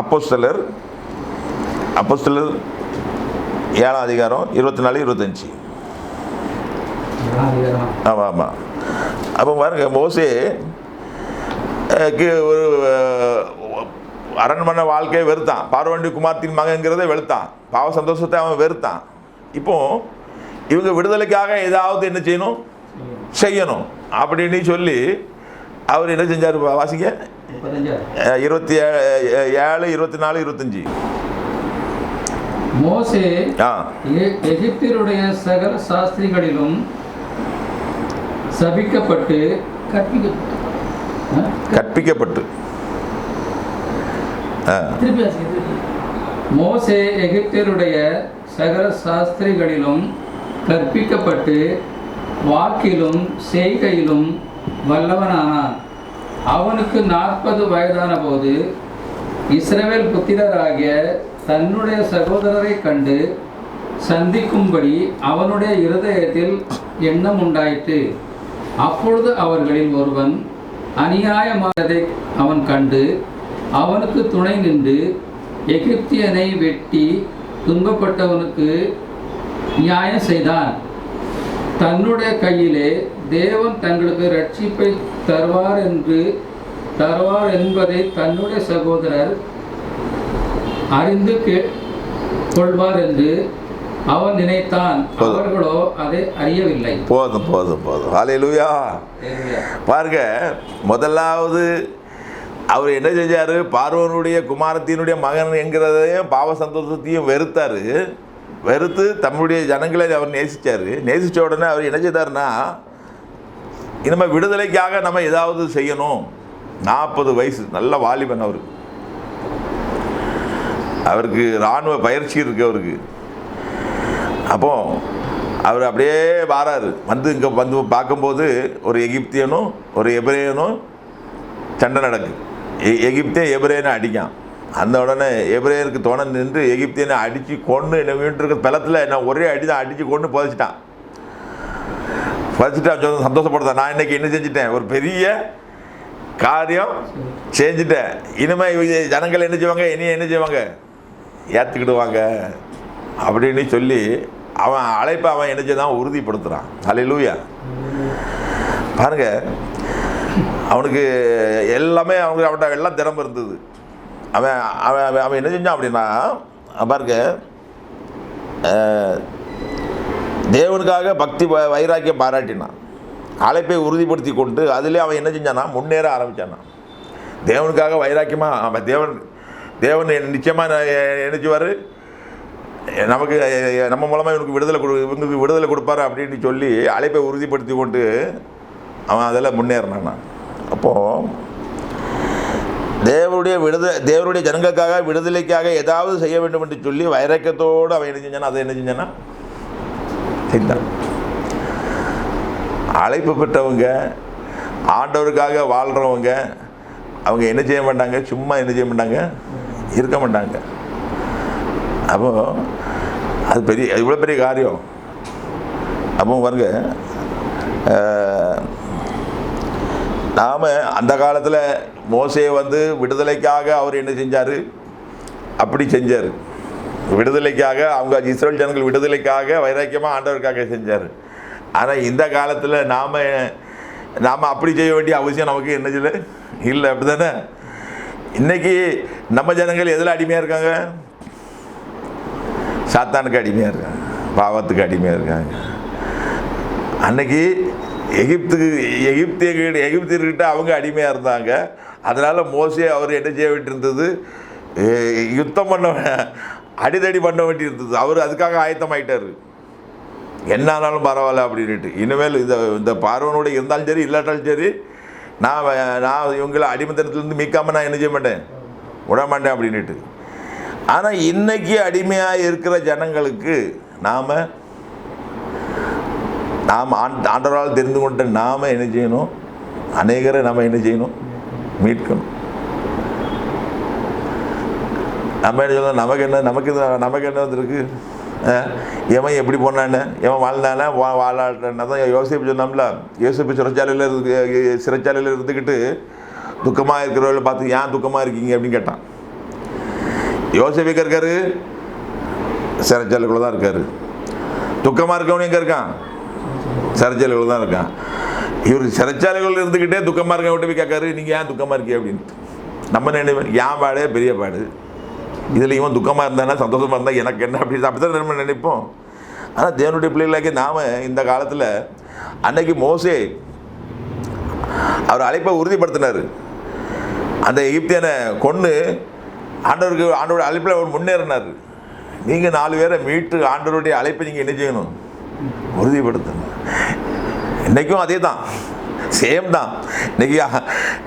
அப்போஸ்தலர் 7ஆம் அதிகாரம் 24-25. ஆமாம் ஆமாம். அப்போ பாருங்க, மோசேக்கு ஒரு அரண்மனை வாழ்க்கையை வெறுத்தான், பார்வண்டி குமார்த்தின் மகங்கிறத வெறுத்தான், பாவ சந்தோஷத்தை அவன் வெறுத்தான். இப்போ இவங்க விடுதலைக்காக ஏதாவது என்ன செய்யணும் அப்படின்னு சொல்லி அவர் என்ன செஞ்சார், வாசிங்க 27-24-25. மோசே எகிப்தியருடைய சகல சாஸ்திரிகளிலும் சபிக்கப்பட்டு கற்பிக்கப்பட்டு மோசே எகிப்தியருடைய சகல சாஸ்திரிகளிலும் கற்பிக்கப்பட்டு வாக்கிலும் செய்கையிலும் வல்லவனானான். அவனுக்கு 40 வயதான போது இஸ்ரவேல் புத்திரராகிய தன்னுடைய சகோதரரை கண்டு சந்திக்கும்படி அவனுடைய இருதயத்தில் எண்ணம் உண்டாயிற்று. அப்பொழுது அவர்களில் ஒருவன் அநியாயமானதை அவன் கண்டு அவனுக்கு துணை நின்று எகிப்தியனை வெட்டி துன்பப்பட்டவனுக்கு நியாயம் செய்தான். தன்னுடைய கையிலே தேவன் தங்களுக்கு ரட்சிப்பை தருவார் என்பதை தன்னுடைய சகோதரர் அறிந்து கொள்வார் என்று அவன் நினைத்தான். அவர்களோ அதை அறியவில்லை. போதும். ஹல்லேலூயா. பாருங்க, முதலாவது அவர் என்ன செஞ்சாரு, பார்வோனுடைய குமாரத்தினுடைய மகன் என்கிறதையும் பாவ சந்தோஷத்தையும் வெறுத்து தம்முடைய ஜனங்களை அவர் நேசித்த உடனே அவர் என்ன செய்தார்னா, இனிமேல் விடுதலைக்காக நம்ம ஏதாவது செய்யணும். 40 வயசு, நல்ல வாலிபன் அவருக்கு இராணுவ பயிற்சி இருக்கு அவருக்கு. அப்போ அவர் அப்படியே வாராரு, இங்கே பார்க்கும்போது ஒரு எகிப்தியனும் ஒரு எபிரேயனும் சண்டை நடக்கு. எகிப்தியன் எபிரேயனை அடிக்கான். அந்த உடனே எபிரேயருக்கு துணை நின்று எகிப்தியனை அடித்து கொண்டு என்ன வீட்டு பலத்தில் என்ன ஒரே அடித்து கொண்டு புதைச்சிட்டான். சந்தோஷப்படுத்தான், நான் இன்னைக்கு என்ன செஞ்சுட்டேன், ஒரு பெரிய காரியம் செஞ்சுட்டேன். இனிமேல் ஜனங்கள் என்ன செய்வாங்க, என்ன செய்வாங்க, ஏற்றுக்கிடுவாங்க அப்படின்னு சொல்லி அவன் அழைப்பை அவன் என்ன செய்தான், உறுதிப்படுத்துகிறான். ஹல்லேலூயா. பாருங்க, அவனுக்கு எல்லாமே அவன்கிட்ட எல்லாம் திறமை இருந்தது. அவன் என்ன செஞ்சான் அப்படின்னா, பாருங்க, தேவனுக்காக பக்தி வைராக்கியம் பாராட்டினான், அழைப்பை உறுதிப்படுத்தி கொண்டு அதிலே அவன் என்ன செஞ்சானா, முன்னேற ஆரம்பித்தானா. தேவனுக்காக வைராக்கியமாக அவன் தேவன் நிச்சயமாக நினைச்சுவார், நமக்கு நம்ம மூலமாக இவங்களுக்கு விடுதலை கொடுப்பாரு அப்படின்னு சொல்லி அழைப்பை உறுதிப்படுத்தி கொண்டு அவன் அதில் முன்னேறினான். அப்போது தேவனுடைய ஜனங்களுக்காக விடுதலைக்காக ஏதாவது செய்ய வேண்டும் என்று சொல்லி வைராக்கியத்தோடு அவன் என்ன செஞ்சானா, அதை என்ன செஞ்சானா செய்தான். அழைப்பு பெற்றவங்க, ஆண்டவருக்காக வாழ்கிறவங்க, அவங்க என்ன செய்ய மாட்டாங்க, சும்மா என்ன செய்ய மாட்டாங்க, இருக்க மாட்டாங்க. அப்போ அது இவ்வளோ பெரிய காரியம். அப்போ பாருங்க, நாம் அந்த காலத்தில் மோசே வந்து விடுதலைக்காக அவர் என்ன செஞ்சார்? அப்படி செஞ்சார். விடுதலைக்காக, அவங்க இஸ்ரேல் ஜனங்கள் விடுதலைக்காக வைராக்கியமாக ஆண்டவருக்காக செஞ்சார். ஆனால் இந்த காலத்தில் நாம் அப்படி செய்ய வேண்டிய அவசியம் நமக்கு என்ன இல்லை. அப்படி தானே? இன்றைக்கி நம்ம ஜனங்கள் எதில் அடிமையாக இருக்காங்க? சாத்தானுக்கு அடிமையாக இருக்காங்க, பாவத்துக்கு அடிமையாக இருக்காங்க. அன்னைக்கு எகிப்தியர்கிட்ட அவங்க அடிமையாக இருந்தாங்க. அதனால் மோசே அவர் என்ன செய்ய வேண்டியிருந்தது? யுத்தம் பண்ண, அடிதடி பண்ண வேண்டியிருந்தது. அவர் அதுக்காக ஆயத்தமாயிட்டார். என்ன ஆனாலும் பரவாயில்ல அப்படின்ட்டு. இனிமேல் இந்த பார்வனோட இருந்தாலும் சரி இல்லாட்டாலும் சரி, நான் இவங்களை அடிமைத்தனத்துலேருந்து மீட்காமல் நான் என்ன செய்ய மாட்டேன், விட மாட்டேன் அப்படின்ட்டு. ஆனால் இன்னைக்கு அடிமையாக இருக்கிற ஜனங்களுக்கு நாம் ஆண்டவரால் தெரிந்து கொண்ட நாம் என்ன செய்யணும்? அநேகரை நாம் என்ன செய்யணும்? மீட்கணும். நம்ம என்ன சொல்லணும்? நமக்கு என்ன வந்துருக்கு? எவன் எப்படி போனான்னு, எவன் வாழ்ந்தானே வாழாட்டா தான் யோசிப்பு சொன்னோம்ல. யோசிப்பு சிறைச்சாலையில் இருந்துக்கிட்டு துக்கமாக இருக்கிறவங்கள பார்த்து ஏன் துக்கமாக இருக்கீங்க அப்படின்னு கேட்டான். யோசிப்புக்கு இருக்காரு, சிறைச்சாலைக்குள்ள தான் இருக்காரு. துக்கமாக இருக்கவனு எங்கே இருக்கான்? சிறைச்சாலைக்குள்ள தான் இருக்கான். இவர் சிறைச்சாலைகள் இருந்துக்கிட்டே துக்கமாக இருக்க விட்டு போய் கேட்காரு, நீங்கள் ஏன் துக்கமாக இருக்கீங்க அப்படின்ட்டு. நம்ம நினைவு ஏன் பாடு பெரிய பாடு, இதில் இவன் துக்கமாக இருந்தானா சந்தோஷமாக இருந்தால் எனக்கு என்ன அப்படி தான் நம்ம நினைப்போம். ஆனால் தேவனுடைய பிள்ளைகளாக்கி நாம் இந்த காலத்தில், அன்னைக்கு மோசே அவர் அழைப்பை உறுதிப்படுத்தினார். அந்த எகிப்தியனை கொன்று ஆண்டவருடைய அழைப்பில் அவர் முன்னேறினார். நீங்கள் 4 பேரை மீட்டு ஆண்டவருடைய அழைப்பை நீங்கள் என்ன செய்யணும்? உறுதிப்படுத்தணும். இன்றைக்கும் அதே தான், சேம் தான்.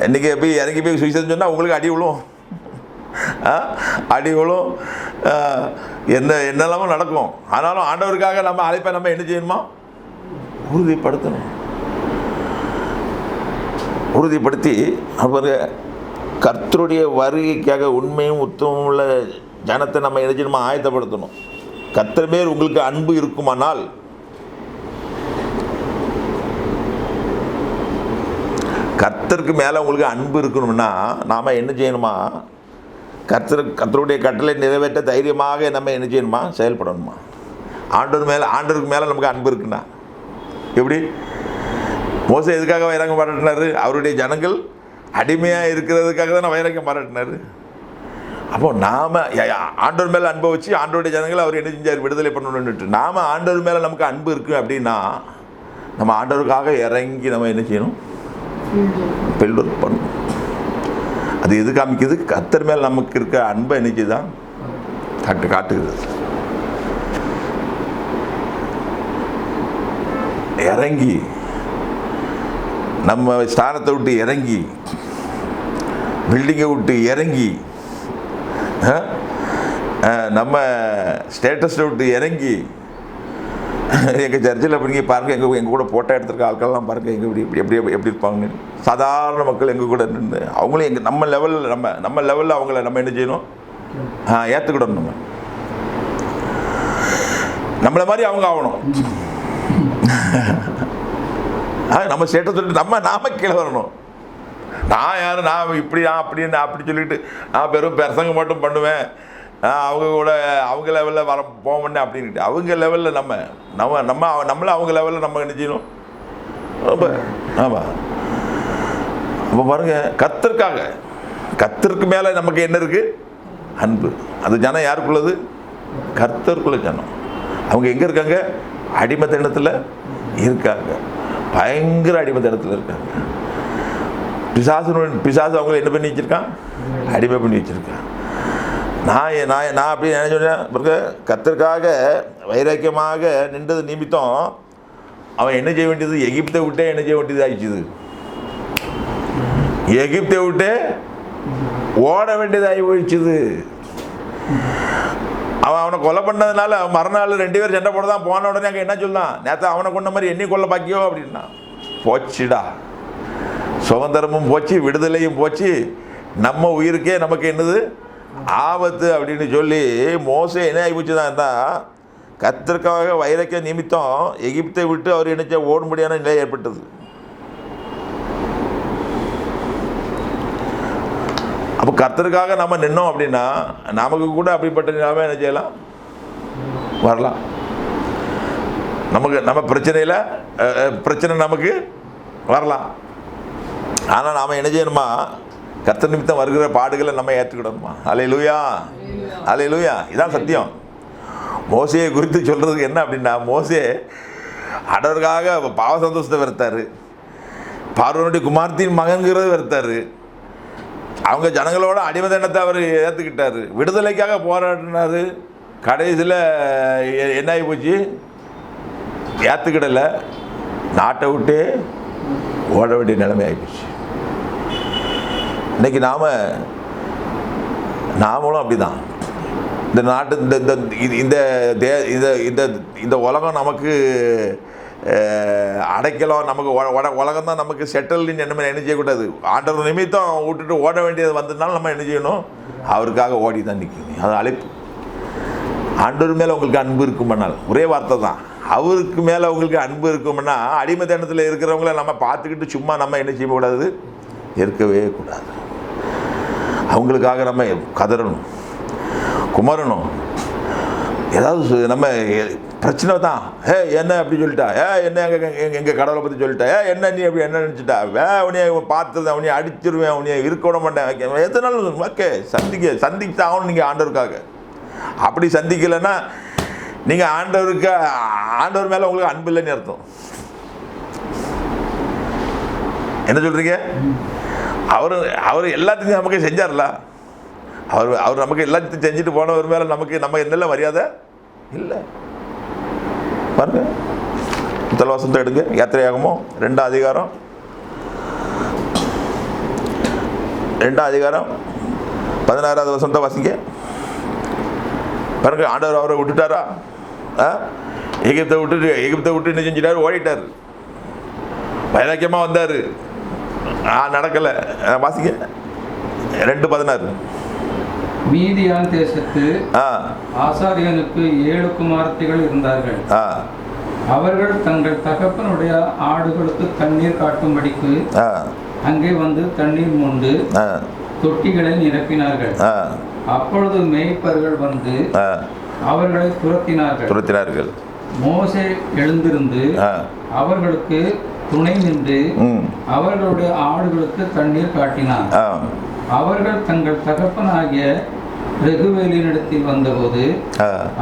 இன்றைக்கி போய் இறங்கி போய் சுவிசேஷம் சொன்னால் உங்களுக்கு அடி விழும், அடி விழும், என்னெல்லாமோ நடக்கும். ஆனாலும் ஆண்டவருக்காக நம்ம அழைப்பை நம்ம என்ன செய்யணுமா? உறுதிப்படுத்தணும். உறுதிப்படுத்தி அவர் கர்த்தருடைய வருகைக்காக உண்மையும் உத்தமும் உள்ள ஜனத்தை நம்ம என்ன செய்யணுமா? ஆயத்தப்படுத்தணும். கர்த்தர் மேல் உங்களுக்கு அன்பு இருக்குமானால், கர்த்தருக்கு மேலே உங்களுக்கு அன்பு இருக்கணும்னா நாம் என்ன செய்யணுமா? கர்த்தருடைய கட்டளை நிறைவேற்ற தைரியமாக நம்ம என்ன செய்யணுமா? செயல்படணுமா? ஆண்டவருக்கு மேலே நமக்கு அன்பு இருக்குண்ணா. எப்படி? மோசே எதுக்காக வைராக்கியம் பாராட்டினார்? அவருடைய ஜனங்கள் அடிமையாக இருக்கிறதுக்காக தான் வைராக்கியம் பாராட்டினார். அப்போ நாம் ஆண்டவர் மேலே அன்பை வச்சு ஆண்டவருடைய ஜனங்கள் அவர் என்ன செஞ்சார்? விடுதலை பண்ணணுன்னுட்டு. நாம் ஆண்டவர் மேலே நமக்கு அன்பு இருக்குது அப்படின்னா நம்ம ஆண்டவருக்காக இறங்கி நம்ம என்ன செய்யணும்? பெல்வொர்க் பண்ணணும். அது எது காமிக்குது? கர்த்தர் மேல் நமக்கு இருக்க அன்பை என்னைக்கு தான் காட்டுகிறது. இறங்கி நம்ம ஸ்தானத்தை விட்டு இறங்கி, பில்டிங்கை விட்டு இறங்கி, நம்ம ஸ்டேட்டஸை விட்டு இறங்கி, எங்கள் சர்ச்சில் அப்படி பாருங்கள், எங்கள் கூட ஃபோட்டோ எடுத்துருக்க ஆட்கள்லாம் பாருங்கள், எங்கள் எப்படி இருப்பாங்க. சாதாரண மக்கள் எங்கள் கூட நின்று அவங்களும் நம்ம லெவலில் நம்ம லெவலில் அவங்கள நம்ம என்ன செய்யணும்? ஏற்றுக்கிடணும். நம்மளை மாதிரி அவங்க ஆகணும். நம்ம ஸ்டேட்டஸ் சொல்லிட்டு நாம கீழே வரணும். நான் யார்? நான் அப்படி சொல்லிட்டு நான் பெரும் பிரசங்கம் மட்டும் பண்ணுவேன், அவங்க கூட அவங்க லெவலில் போக மாட்டேன் அப்படின்ட்டு. அவங்க லெவலில் நம்மள அவங்க லெவலில் நம்ம என்ன செய்யணும்? ஆமாம். அப்போ பாருங்கள், கர்த்தருக்கு மேலே நமக்கு என்ன இருக்குது? அன்பு. அது ஜனம் யாருக்குள்ளது? கர்த்தருக்குள்ள ஜனம். அவங்க எங்கே இருக்காங்க? அடிமைத்தனத்தில் இருக்காங்க. பயங்கர அடிமைத்தனத்தில் இருக்காங்க. பிசாசு அவங்களை என்ன பண்ணி வச்சுருக்கான்? அடிமை பண்ணி வச்சுருக்கான். நான் அப்படி என்ன சொன்னேன்? கர்த்தருக்காக வைராக்கியமாக நின்றது நிமித்தம் அவன் என்ன செய்ய வேண்டியது? எகிப்தை விட்டே என்ன செய்ய வேண்டியது ஆயிடுச்சுது? எகிப்தை விட்டு ஓட வேண்டியதாகி போயிடுச்சுது. அவனை கொலை பண்ணதுனால மறுநாள் 2 பேர் சண்டை போட தான் போன உடனே அங்கே என்ன சொல்லலாம்? நேற்று அவனை கொண்ட மாதிரி என்னை கொல்ல பாக்கியோ அப்படின்னா போச்சுடா. சுதந்திரமும் போச்சு, விடுதலையும் போச்சு, நம்ம உயிருக்கே நமக்கு என்னது ஆபத்து அப்படின்னு சொல்லி மோசே என்ன ஆகிப்போச்சு தான் இருந்தால் கர்த்தருக்காக வைராக்கிய நிமித்தம் எகிப்தை விட்டு அவர் என்ன ஓடும்படியான நிலை ஏற்பட்டது. கர்த்தருக்காக நம்ம நின்னோம் அப்படின்னா நமக்கு கூட அப்படிப்பட்ட நிலைமை என்ன செய்யலாம், வரலாம். நம்ம பிரச்சனையில் பிரச்சனை நமக்கு வரலாம். ஆனால் நாம் என்ன செய்யணுமா, கர்த்தர் நிமித்தம் வருகிற பாடுகளை நம்ம ஏற்றுக்கிடணுமா. அல்லேலூயா, அல்லேலூயா. இதான் சத்தியம். மோசையை குறித்து சொல்கிறதுக்கு என்ன அப்படின்னா, மோசே ஆண்டவருக்காக பாவ சந்தோஷத்தை வெறுத்தார், பார்வோனுடைய குமார்த்தியின் மகன்கிறத வெறுத்தார், அவங்க ஜனங்களோட அடிமதனத்தை அவர் ஏற்றுக்கிட்டார், விடுதலைக்காக போராடினார். கடைசியில் என்ன ஆகி போச்சு, ஏற்றுக்கிடலை, நாட்டை விட்டு ஓட வேண்டிய நிலைமை ஆகிப்போச்சு. இன்றைக்கி நாமளும் அப்படி தான். இந்த நாட்டு இந்த இந்த இந்த உலகம் நமக்கு அடைக்கலாம், நமக்கு உலகம் தான் நமக்கு செட்டில்னு என்ன செய்யக்கூடாது. ஆண்டவர் நிமித்தம் விட்டுட்டு ஓட வேண்டியது வந்ததுனால நம்ம என்ன செய்யணும், அவருக்காக ஓடி தான் நிற்கணும். அது அழைப்பு. ஆண்டவர் மேலே உங்களுக்கு அன்பு இருக்குமானால், ஒரே வார்த்தை தான், அவருக்கு மேலே உங்களுக்கு அன்பு இருக்கும்னா அடிமைத்தனத்தில் இருக்கிறவங்கள நம்ம பார்த்துக்கிட்டு சும்மா நம்ம என்ன செய்யக்கூடாது, இருக்கவே கூடாது. அவங்களுக்காக நம்ம கதறணும், குமரணும். ஏதாவது நம்ம பிரச்சனை தான், என்ன அப்படி சொல்லிட்டா, என்ன எங்கள் கடவுளை பற்றி சொல்லிட்டா, என்ன நீ அப்படி என்ன நினச்சிட்டா, உனியை பார்த்தது அவனையை அடிச்சிருவேன், உனியை இருக்க விட மாட்டேன், எத்தனாலும் ஓகே சந்திக்க ஆகணும். நீங்கள் ஆண்டவருக்காக அப்படி சந்திக்கலைன்னா நீங்கள் ஆண்டவர் மேலே உங்களுக்கு அன்பு இல்லைன்னு அர்த்தம். என்ன சொல்கிறீங்க? அவர் எல்லாத்தையும் நமக்கு செஞ்சார்ல, அவர் நமக்கு எல்லாத்தையும் செஞ்சுட்டு போனவர் மேலே நம்ம என்னெல்லாம் மரியாதை இல்லை. பாருங்க, முதல் வசனத்தை எடுங்க, யாத்திரையாகமோ 2ஆம் அதிகாரம் 16வது வசனத்தை வாசிங்க. பாருங்க, ஆண்டவர் அவரை விட்டுட்டாரா? எகிப்தை விட்டு என்ன செஞ்சிட்டாரு, ஓடிட்டார். வைராக்கியமாக வந்தார், நடக்கலை. வாசிங்க 2:16. மீதியான் தேசத்து ஆசாரியனுக்கு 7 குமாரத்திகள் இருந்தார்கள். அவர்கள் தங்கள் தகப்பனுடைய ஆடுகளுக்கு தண்ணீர் காட்டும்படிக்கு அங்கே வந்து தண்ணீர் மொண்டு தொட்டிகளை நிரப்பினார்கள். அப்பொழுது மேய்ப்பர்கள் வந்து அவர்களை துரத்தினார்கள். மோசே எழுந்திருந்து அவர்களுக்கு துணை நின்று அவர்களுடைய ஆடுகளுக்கு தண்ணீர் காட்டினார். அவர்கள் தங்கள் தகப்பனாகிய ரெகுவேலினிடத்தில் வந்தபோது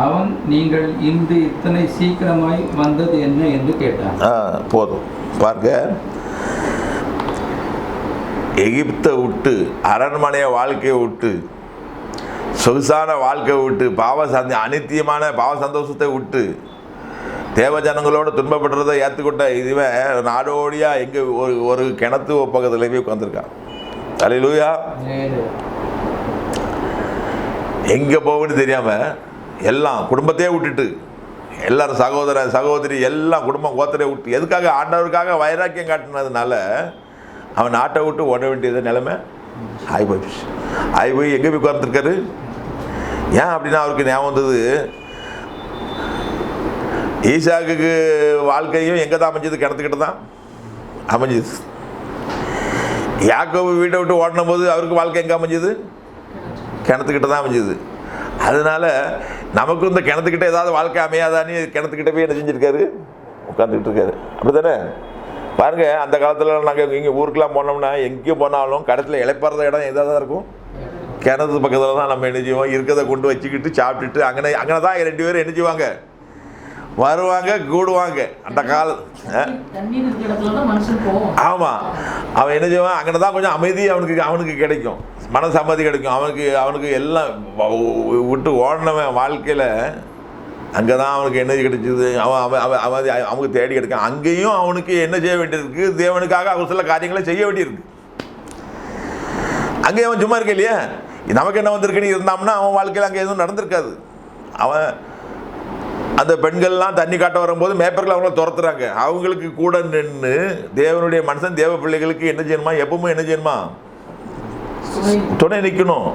அவன், நீங்கள் இன்று இத்தனை சீக்கிரமாய் வந்தது என்ன என்று கேட்டான். போதும் பாருங்க, எகிப்தை விட்டு, அரண்மனைய வாழ்க்கையை விட்டு, சொகுசான வாழ்க்கையை விட்டு, அனித்தியமான பாவ சந்தோஷத்தை விட்டு, தேவ ஜனங்களோடு துன்பப்படுறதை ஏற்றுக்கொண்ட இதுவன் நாடோடியாக எங்கே ஒரு கிணத்து பக்கத்துலேயே உட்காந்துருக்கான். அல்லேலூயா. எங்கே போகணும்னு தெரியாமல் எல்லாம் குடும்பத்தையே விட்டுட்டு, எல்லாரும் சகோதரி எல்லாம் குடும்பம் கோத்தரை விட்டு, எதுக்காக? ஆண்டவருக்காக வைராக்கியம் காட்டினதுனால அவன் நாட்டை விட்டு ஓட வேண்டியது நிலைமை ஆகி போய் எங்கே போய் உட்கார்ந்துருக்காரு. ஏன் அப்படின்னா, அவருக்கு ஞாபகம் வந்தது, ஈசாக்கு வாழ்க்கையும் எங்கே தான் அமைஞ்சது, கிணத்துக்கிட்ட தான் அமைஞ்சது. யாக்கோபு வீட்டை விட்டு ஓடின போது அவருக்கு வாழ்க்கை எங்கே அமைஞ்சது, கிணத்துக்கிட்ட தான் அமைஞ்சது. அதனால நமக்கும் இந்த கிணத்துக்கிட்ட ஏதாவது வாழ்க்கை அமையாதான்னு கிணத்துக்கிட்ட போய் என்ன செஞ்சுருக்காரு, உட்காந்துக்கிட்டு இருக்காரு. அப்படி தானே? பாருங்க, அந்த காலத்தில் நாங்கள் இங்கே ஊருக்கெலாம் போனோம்னா எங்கேயும் போனாலும் கடத்தில் இளைப்பாறுற இடம் எதாக தான் இருக்கும், கிணத்து பக்கத்தில் தான் நம்ம என்ன செய்வோம், இருக்கிறத கொண்டு வச்சுக்கிட்டு சாப்பிட்டுட்டு அங்கே தான் 2 பேரும் என்ன செய்வாங்க, வருவாங்க, கூடுவாங்க. அந்த காலம் ஆமாம், அவன் என்ன செய்வான், அங்கே தான் கொஞ்சம் அமைதி அவனுக்கு கிடைக்கும், மன சம்மதி கிடைக்கும். அவனுக்கு எல்லாம் விட்டு ஓடினவன் வாழ்க்கையில் அங்கே தான் அவனுக்கு என்ன கிடைச்சிது, அவனுக்கு தேடி கிடைக்கும். அங்கேயும் அவனுக்கு என்ன செய்ய வேண்டியிருக்கு, தேவனுக்காக அவர் சில காரியங்களை செய்ய வேண்டியிருக்கு. அங்கேயும் அவன் சும்மா இருக்க இல்லையா, நமக்கு என்ன வந்திருக்குன்னு இருந்தான்னா அவன் வாழ்க்கையில் அங்கே எதுவும் நடந்திருக்காது. அவன் அந்த பெண்கள்லாம் தண்ணி காட்ட வரும்போது மேப்பர்கள் அவங்கள துரத்துறாங்க. அவங்களுக்கு கூட நின்று தேவனுடைய மனுஷன் தேவ பிள்ளைகளுக்கு என்ன செய்யணுமா, எப்பவுமே என்ன செய்யணுமா, துணை நிற்கணும்.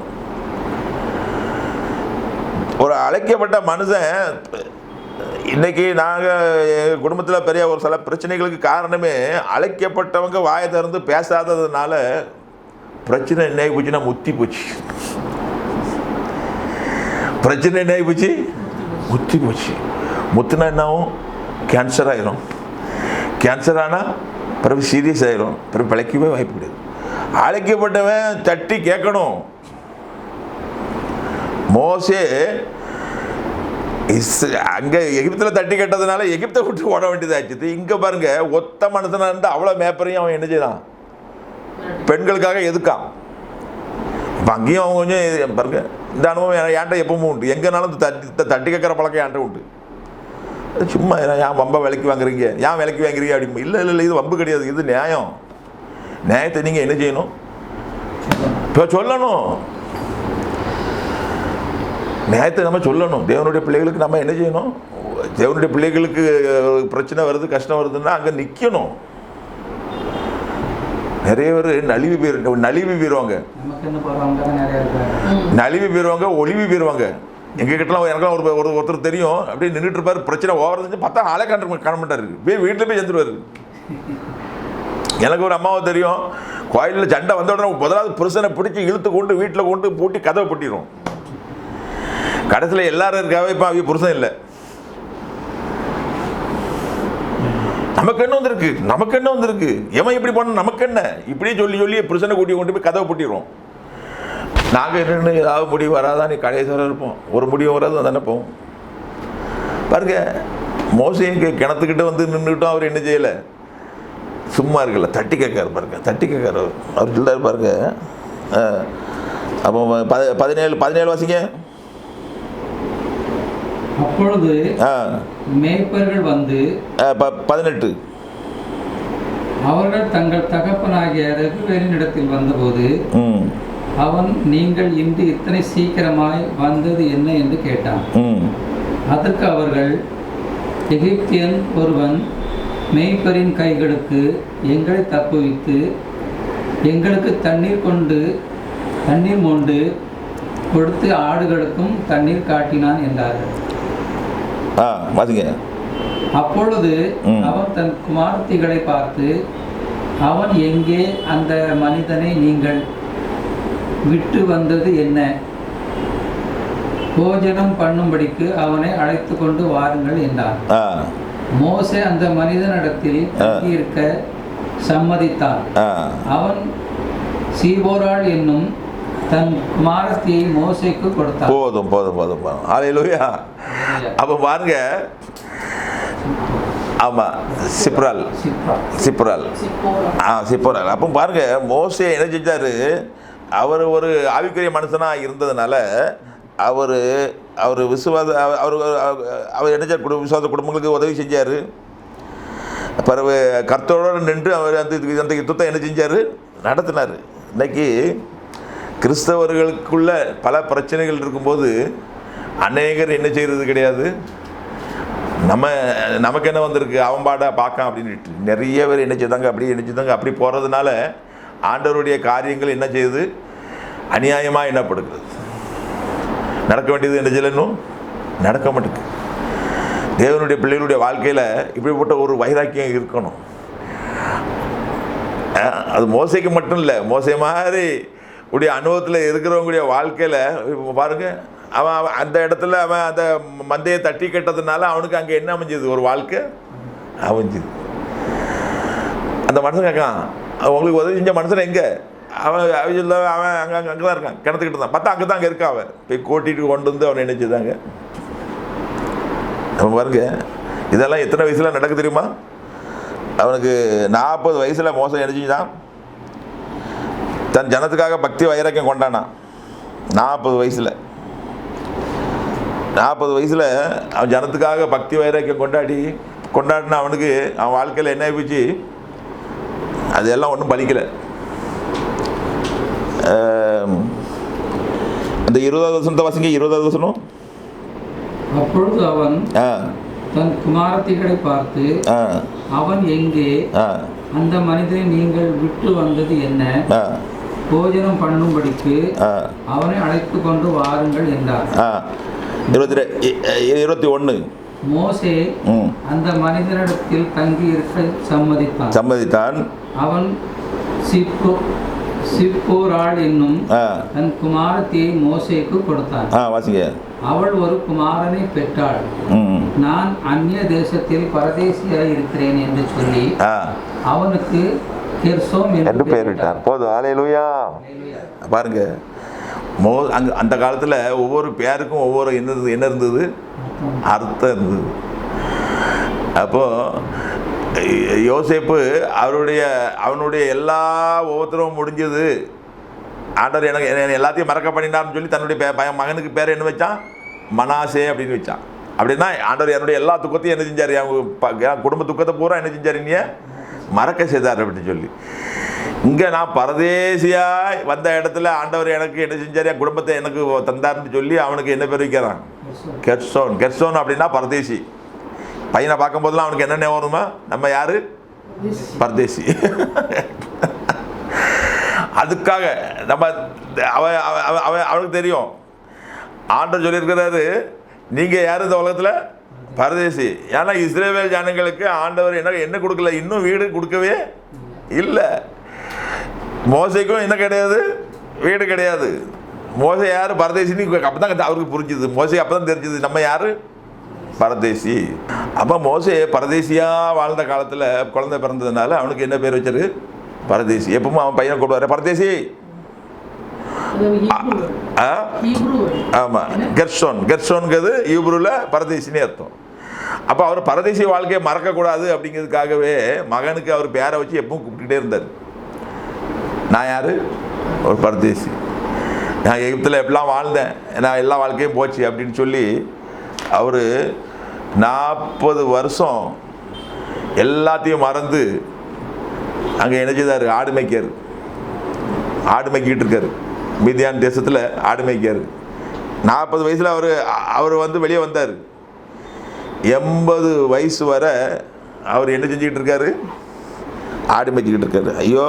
ஒரு அழைக்கப்பட்ட மனுஷன், இன்னைக்கு நாங்கள் குடும்பத்தில் பெரிய ஒரு சில பிரச்சனைகளுக்கு காரணமே அழைக்கப்பட்டவங்க வாயை திறந்து பேசாததுனால பிரச்சனை என்ன ஆகி போச்சுன்னா முத்தி போச்சு. பிரச்சனை என்ன ஆகி போச்சு? முத்தி போச்சு. முத்துனா என்னாகும்? கேன்சர் ஆயிரும். கேன்சர் ஆனால் பிறகு சீரியஸ் ஆயிரும். பிறகு பிழைக்கவே வாய்ப்பு கிடையாது. அழைக்கப்பட்டவன் தட்டி கேட்கணும். மோசே அங்கே எகிப்தில் தட்டி கேட்டதுனால எகிப்தை விட்டு ஓட வேண்டியதாச்சு. இங்கே பாருங்க, ஒத்த மனுஷனாக இருந்து அவ்வளோ மேப்பரையும் அவன் என்ன செய்யலாம்? பெண்களுக்காக எதுக்கான். இப்போ அங்கேயும் அவங்க கொஞ்சம் பாருங்க, இந்த அனுபவம் ஏன்ட்ட எப்பவும் உண்டு. எங்கேனாலும் தட்டி கேட்குற பழக்கம் ஏன்ட்ட உண்டு. சும்மா ஏன் வம்பை விலைக்கு வாங்குறீங்க, ஏன் விலைக்கு வாங்குறீங்க அப்படி. இல்லை இல்லை இல்லை, இது வம்பு கிடையாது, இது நியாயம். நியாயத்தை நீங்கள் என்ன செய்யணும்? இப்போ சொல்லணும். நியாயத்தை நம்ம சொல்லணும். தேவனுடைய பிள்ளைகளுக்கு நம்ம என்ன செய்யணும்? தேவனுடைய பிள்ளைகளுக்கு பிரச்சனை வருது, கஷ்டம் வருதுன்னா அங்கே நிற்கணும். நிறைய பேர் நலிவு போயிடுவாங்க, ஒளிவு போயிடுவாங்க. எங்ககிட்டலாம் எனக்குலாம் ஒருத்தர் தெரியும், அப்படியே நின்றுட்டு இருப்பார். பிரச்சனை ஓவர் செஞ்சு பார்த்தா ஆளே காண மாட்டார். போய் வீட்டில் போய் செஞ்சுருவார். எனக்கு ஒரு அம்மாவை தெரியும், கோயிலில் சண்டை வந்த உடனே முதலாவது புருஷனை பிடிச்சி இழுத்து கொண்டு வீட்டில் கொண்டு பூட்டி கதவை பூட்டிடும். கடைசியில் எல்லாரும் இருக்காவே இப்போ அவங்க புருஷன் இல்லை. நமக்கு என்ன வந்திருக்கு, நமக்கு என்ன வந்திருக்கு, எவன் இப்படி பண்ண, நமக்கு என்ன, இப்படியே சொல்லி புருஷனை கூட்டி கொண்டு போய் கதவை பூட்டிடுவோம். நாங்கள் என்னென்னு ஏதாவது முடிவு வராதான், நீ கடைசி வர இருப்போம். ஒரு முடிவு வராது தானே போவோம். பாருங்க, மோசைக்கு கிணத்துக்கிட்ட வந்து நின்றுக்கிட்டோம். அவர் என்ன செய்யலை, சும்மா இருக்கல, தட்டி கேட்காரு பாருங்க, தட்டி கேட்காரு. அவர் சொல்றாரு பாருங்க. அப்போ 17 வாசிங்க. அப்பொழுது மேய்ப்பர்கள் வந்து 18 அவர்கள் தங்கள் தகப்பனாகிய ரகுவேலின் இடத்தில் வந்தபோது அவன், நீங்கள் இன்று இத்தனை சீக்கிரமாய் வந்தது என்ன என்று கேட்டான். அதற்கு அவர்கள், எகிப்தியன் ஒருவன் மேய்ப்பரின் கைகளுக்கு எங்களை தப்புவித்து எங்களுக்கு தண்ணீர் மோண்டு கொடுத்து ஆடுகளுக்கும் தண்ணீர் காட்டினான் என்றார்கள். அப்பொழுது அவன் தன் குமாரத்திகளை பார்த்து, அவன் எங்கே, அந்த மனிதனை நீங்கள் விட்டு வந்தது என்ன? போஜனம் பண்ணும்படிக்கு அவனை அழைத்து கொண்டு வாருங்கள் என்றான். மோசே அந்த மனிதனிடத்தில் இருக்க சம்மதித்தான். அவன் சீபோராள் என்னும் தன் குமாரத்தியை மோசேக்கு கொடுத்தான். போதும். ஹல்லேலூயா. அப்போ பாருங்க, ஆமாம், சிப்ரால். அப்போ பாருங்க, மோசே என்ன செஞ்சாரு, அவர் ஒரு ஆவிக்குரிய மனுஷனாக இருந்ததுனால அவர் என்ன செய்ய, விசுவாச குடும்பங்களுக்கு உதவி செஞ்சார். பிறகு கர்த்தரோடு நின்று அவர் அந்த யுத்தத்தை என்ன செஞ்சார், நடத்தினார். இன்னைக்கு கிறிஸ்தவர்களுக்குள்ள பல பிரச்சனைகள் இருக்கும்போது அநேகர் என்ன செய்கிறது கிடையாது. நமக்கு என்ன வந்திருக்கு, அவன் பாடா பார்க்கான் அப்படின்ட்டு நிறைய பேர் என்ன செய்தாங்க, அப்படி போகிறதுனால ஆண்டவருடைய காரியங்கள் என்ன செய்யுது, அநியாயமாக என்னப்படுகிறது. நடக்க வேண்டியது என்ன செய்யணும், நடக்க மாட்டேங்குது. தேவனுடைய பிள்ளைகளுடைய வாழ்க்கையில் இப்படிப்பட்ட ஒரு வைராக்கியம் இருக்கணும். அது மோசைக்கு மட்டும் இல்லை, மோசை மாதிரி உடைய அனுபவத்தில் இருக்கிறவங்களுடைய வாழ்க்கையில் இப்போ பாருங்கள், அவன் அந்த இடத்துல அவன் அந்த மந்தையை தட்டி கட்டதுனால அவனுக்கு அங்கே என்ன அமைஞ்சது, ஒரு வாழ்க்கை அமைஞ்சுது. அந்த மனுஷன் கேட்கான், உங்களுக்கு உதவி செஞ்ச மனுஷன் எங்கே, அவன் அங்கே தான் இருக்கான், கிணத்துக்கிட்டு தான் பார்த்தா அங்கே தான் அங்கே இருக்கான். அவன் போய் கூட்டிகிட்டு கொண்டு வந்து அவனை நினைச்சுதாங்க. நம்ம பாருங்க, இதெல்லாம் எத்தனை வயசில் நடக்கு தெரியுமா? அவனுக்கு 40 வயசில் மோசம் நினைச்சுதான் தன் ஜனத்துக்காக பக்தி வைராக்கியம் கொண்டானா. 40 வயசில் அவன் ஜனத்துக்காக பக்தி வைராக்கியம் கொண்டாடினா அவனுக்கு அவன் வாழ்க்கையில் என்ன ஆயிடுச்சு, அதெல்லாம் ஒன்றும் பலிக்கலை. அந்த 20வது வசனத்தை வாசிங்க. 20வது வசனம். அப்பொழுது அவன் தன் குமாரத்திகளை பார்த்து, அவன் எங்கே, அந்த மனிதனை நீங்கள் விட்டு வந்தது என்ன? போஜனம் பண்ணும்படிக்கு அவனை அழைத்து கொண்டு வாருங்கள் என்றார். 21. மோசே அந்த மனிதனிடத்தில் தங்கி இருக்க சம்மதித்தான். அவன் சிப்போராள் என்னும் ஆ தன் குமாரத்தியை மோசேக்கு கொடுத்தான். வாசிங்க. அவள் ஒரு குமாரனை பெற்றாள். ம் நான் அந்நிய தேசத்தில் பரதேசியாய் இருக்கிறேன் என்று சொல்லி ஆ அவனுக்கு கெர்சோம் என்று பெயரிட்டார். போதும். ஹல்லேலூயா. பாருங்க, அங்கே அந்த காலத்தில் ஒவ்வொரு பேருக்கும் ஒவ்வொரு என்ன இருந்தது, அர்த்தம் இருந்தது. அப்போது யோசேப்பு அவனுடைய எல்லா ஒவ்வொருத்தரும் முடிஞ்சது. ஆண்டவர் எனக்கு எல்லாத்தையும் மறக்க பண்ணினார்னு சொல்லி தன்னுடைய மகனுக்கு பேர் என்ன வச்சான், மனாசே அப்படின்னு வச்சான். அப்படின்னா ஆண்டவர் என்னுடைய எல்லா துக்கத்தையும் என்ன செஞ்சார், என் குடும்ப துக்கத்தை பூரா என்ன செஞ்சார், நீ மறக்க செய்தார் அப்படின்னு சொல்லி. இங்கே நான் பரதேசியாக வந்த இடத்துல ஆண்டவர் எனக்கு என்ன செஞ்சார், என் குடும்பத்தை எனக்கு தந்தார்னு சொல்லி அவனுக்கு என்ன பேர் வைக்கிறான், கெர்சோன். கெர்சோன் அப்படின்னா பரதேசி. பையனை பார்க்கும்போதெல்லாம் அவனுக்கு என்னென்ன வருமா, நம்ம யாரு, பரதேசி. அதுக்காக நம்ம அவனுக்கு தெரியும், ஆண்டவர் சொல்லியிருக்கிறாரு, நீங்கள் யார் இந்த உலகத்தில், பரதேசி. ஏன்னா இஸ்ரவேல் ஜனங்களுக்கு ஆண்டவர் என்ன கொடுக்கல, இன்னும் வீடு கொடுக்கவே இல்லை. மோசைக்கும் என்ன கிடையாது, வீடு கிடையாது. மோசை யார், பரதேசின்னு அப்போ தான் அவருக்கு புரிஞ்சுது. மோசை அப்போ தான் தெரிஞ்சுது நம்ம யார், பரதேசி. அப்போ மோசே பரதேசியாக வாழ்ந்த காலத்தில் குழந்தை பிறந்ததுனால அவனுக்கு என்ன பேர் வச்சாரு, பரதேசி. எப்பவும் அவன் பையனை கூப்பிடுவாரு, பரதேசி. ஆமாம், கெர்சோன். கெர்சோன்கிறது ஈப்ரூவில் பரதேசின்னு அர்த்தம். அப்போ அவர் பரதேசி வாழ்க்கையை மறக்கக்கூடாது அப்படிங்கிறதுக்காகவே மகனுக்கு அவர் பேரை வச்சு எப்பவும் கூப்பிட்டுக்கிட்டே இருந்தார். நான் யார், ஒரு பரதேசி. நான் எகிப்தில் எப்படிலாம் வாழ்ந்தேன், நான் எல்லா வாழ்க்கையும் போச்சு அப்படின்னு சொல்லி அவர் 40 வருஷம் எல்லாத்தையும் மறந்து அங்கே என்ன செய்தார், ஆடு மேய்க்கார். ஆடு மேய்க்கிட்டு இருக்கார், மீதியான் தேசத்தில் ஆடு மேய்க்கார். 40 வயசில் அவர் வெளியே வந்தார். 80 வயசு வரை அவர் என்ன செஞ்சுக்கிட்டு இருக்காரு, ஆடு மேய்ச்சிக்கிட்டு இருக்காரு. ஐயோ,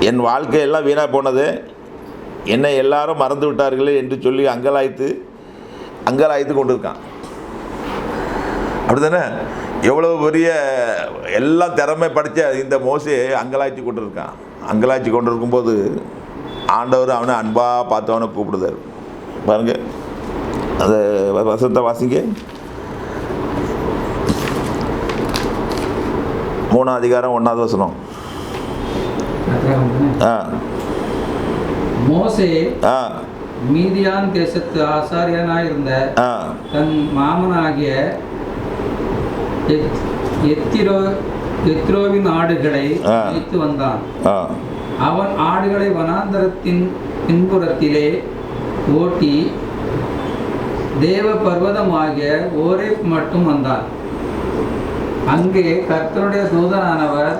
என் வாழ்க்கையெல்லாம் வீணாக போனது, என்னை எல்லாரும் மறந்து விட்டார்களே என்று சொல்லி அங்கலாய்த்து கொண்டு இருக்கான். அப்படி தானே? எவ்வளோ பெரிய எல்லாம் திறமை படித்த இந்த மோசே அங்கலாய்ச்சி கொண்டு இருக்கான். அங்கலாய்ச்சி கொண்டு இருக்கும்போது ஆண்டவர் அவனை அன்பாக பார்த்து அவனை கூப்பிடுதார். பாருங்க, அந்த வசனத்தை வாசிங்க. 3ஆம் அதிகாரம் 1ஆவது வசனம். மோசே மீதியான் தேசத்து ஆசாரியனாயிருந்த தன் மாமனாகிய எத்ரோவின் ஆடுகளை மேய்த்து வந்தான். அவன் ஆடுகளை வனாந்தரத்தின் பின்புறத்திலே ஓட்டி தேவ பர்வதமாகிய ஓரேப் மட்டும் வந்தான். அங்கே கர்த்தருடைய தூதனானவர்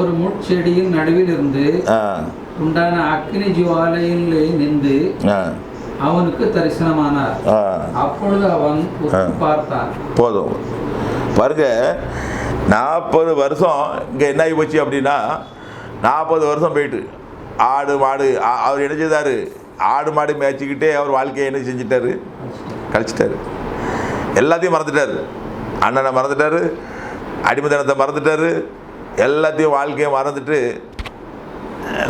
ஒரு முட்செடியின் நடுவில் இருந்து உண்டான அக்னி ஜுவாலையிலே நின்று அவனுக்கு தரிசனமானார். அப்பொழுது அவன் பார்த்தான். போதும் பாருங்க, 40 வருஷம் இங்கே என்ன ஆகி போச்சு அப்படின்னா, 40 வருஷம் போயிட்டு ஆடு மாடு அவர் என்ன செய்தார், ஆடு மாடு மேய்ச்சிக்கிட்டே அவர் வாழ்க்கையை என்ன செஞ்சிட்டாரு, கழிச்சிட்டாரு. எல்லாத்தையும் மறந்துட்டார். அண்ணனை மறந்துட்டார், அடிமைத்தனத்தை மறந்துட்டார், எல்லாத்தையும் வாழ்க்கையை மறந்துட்டு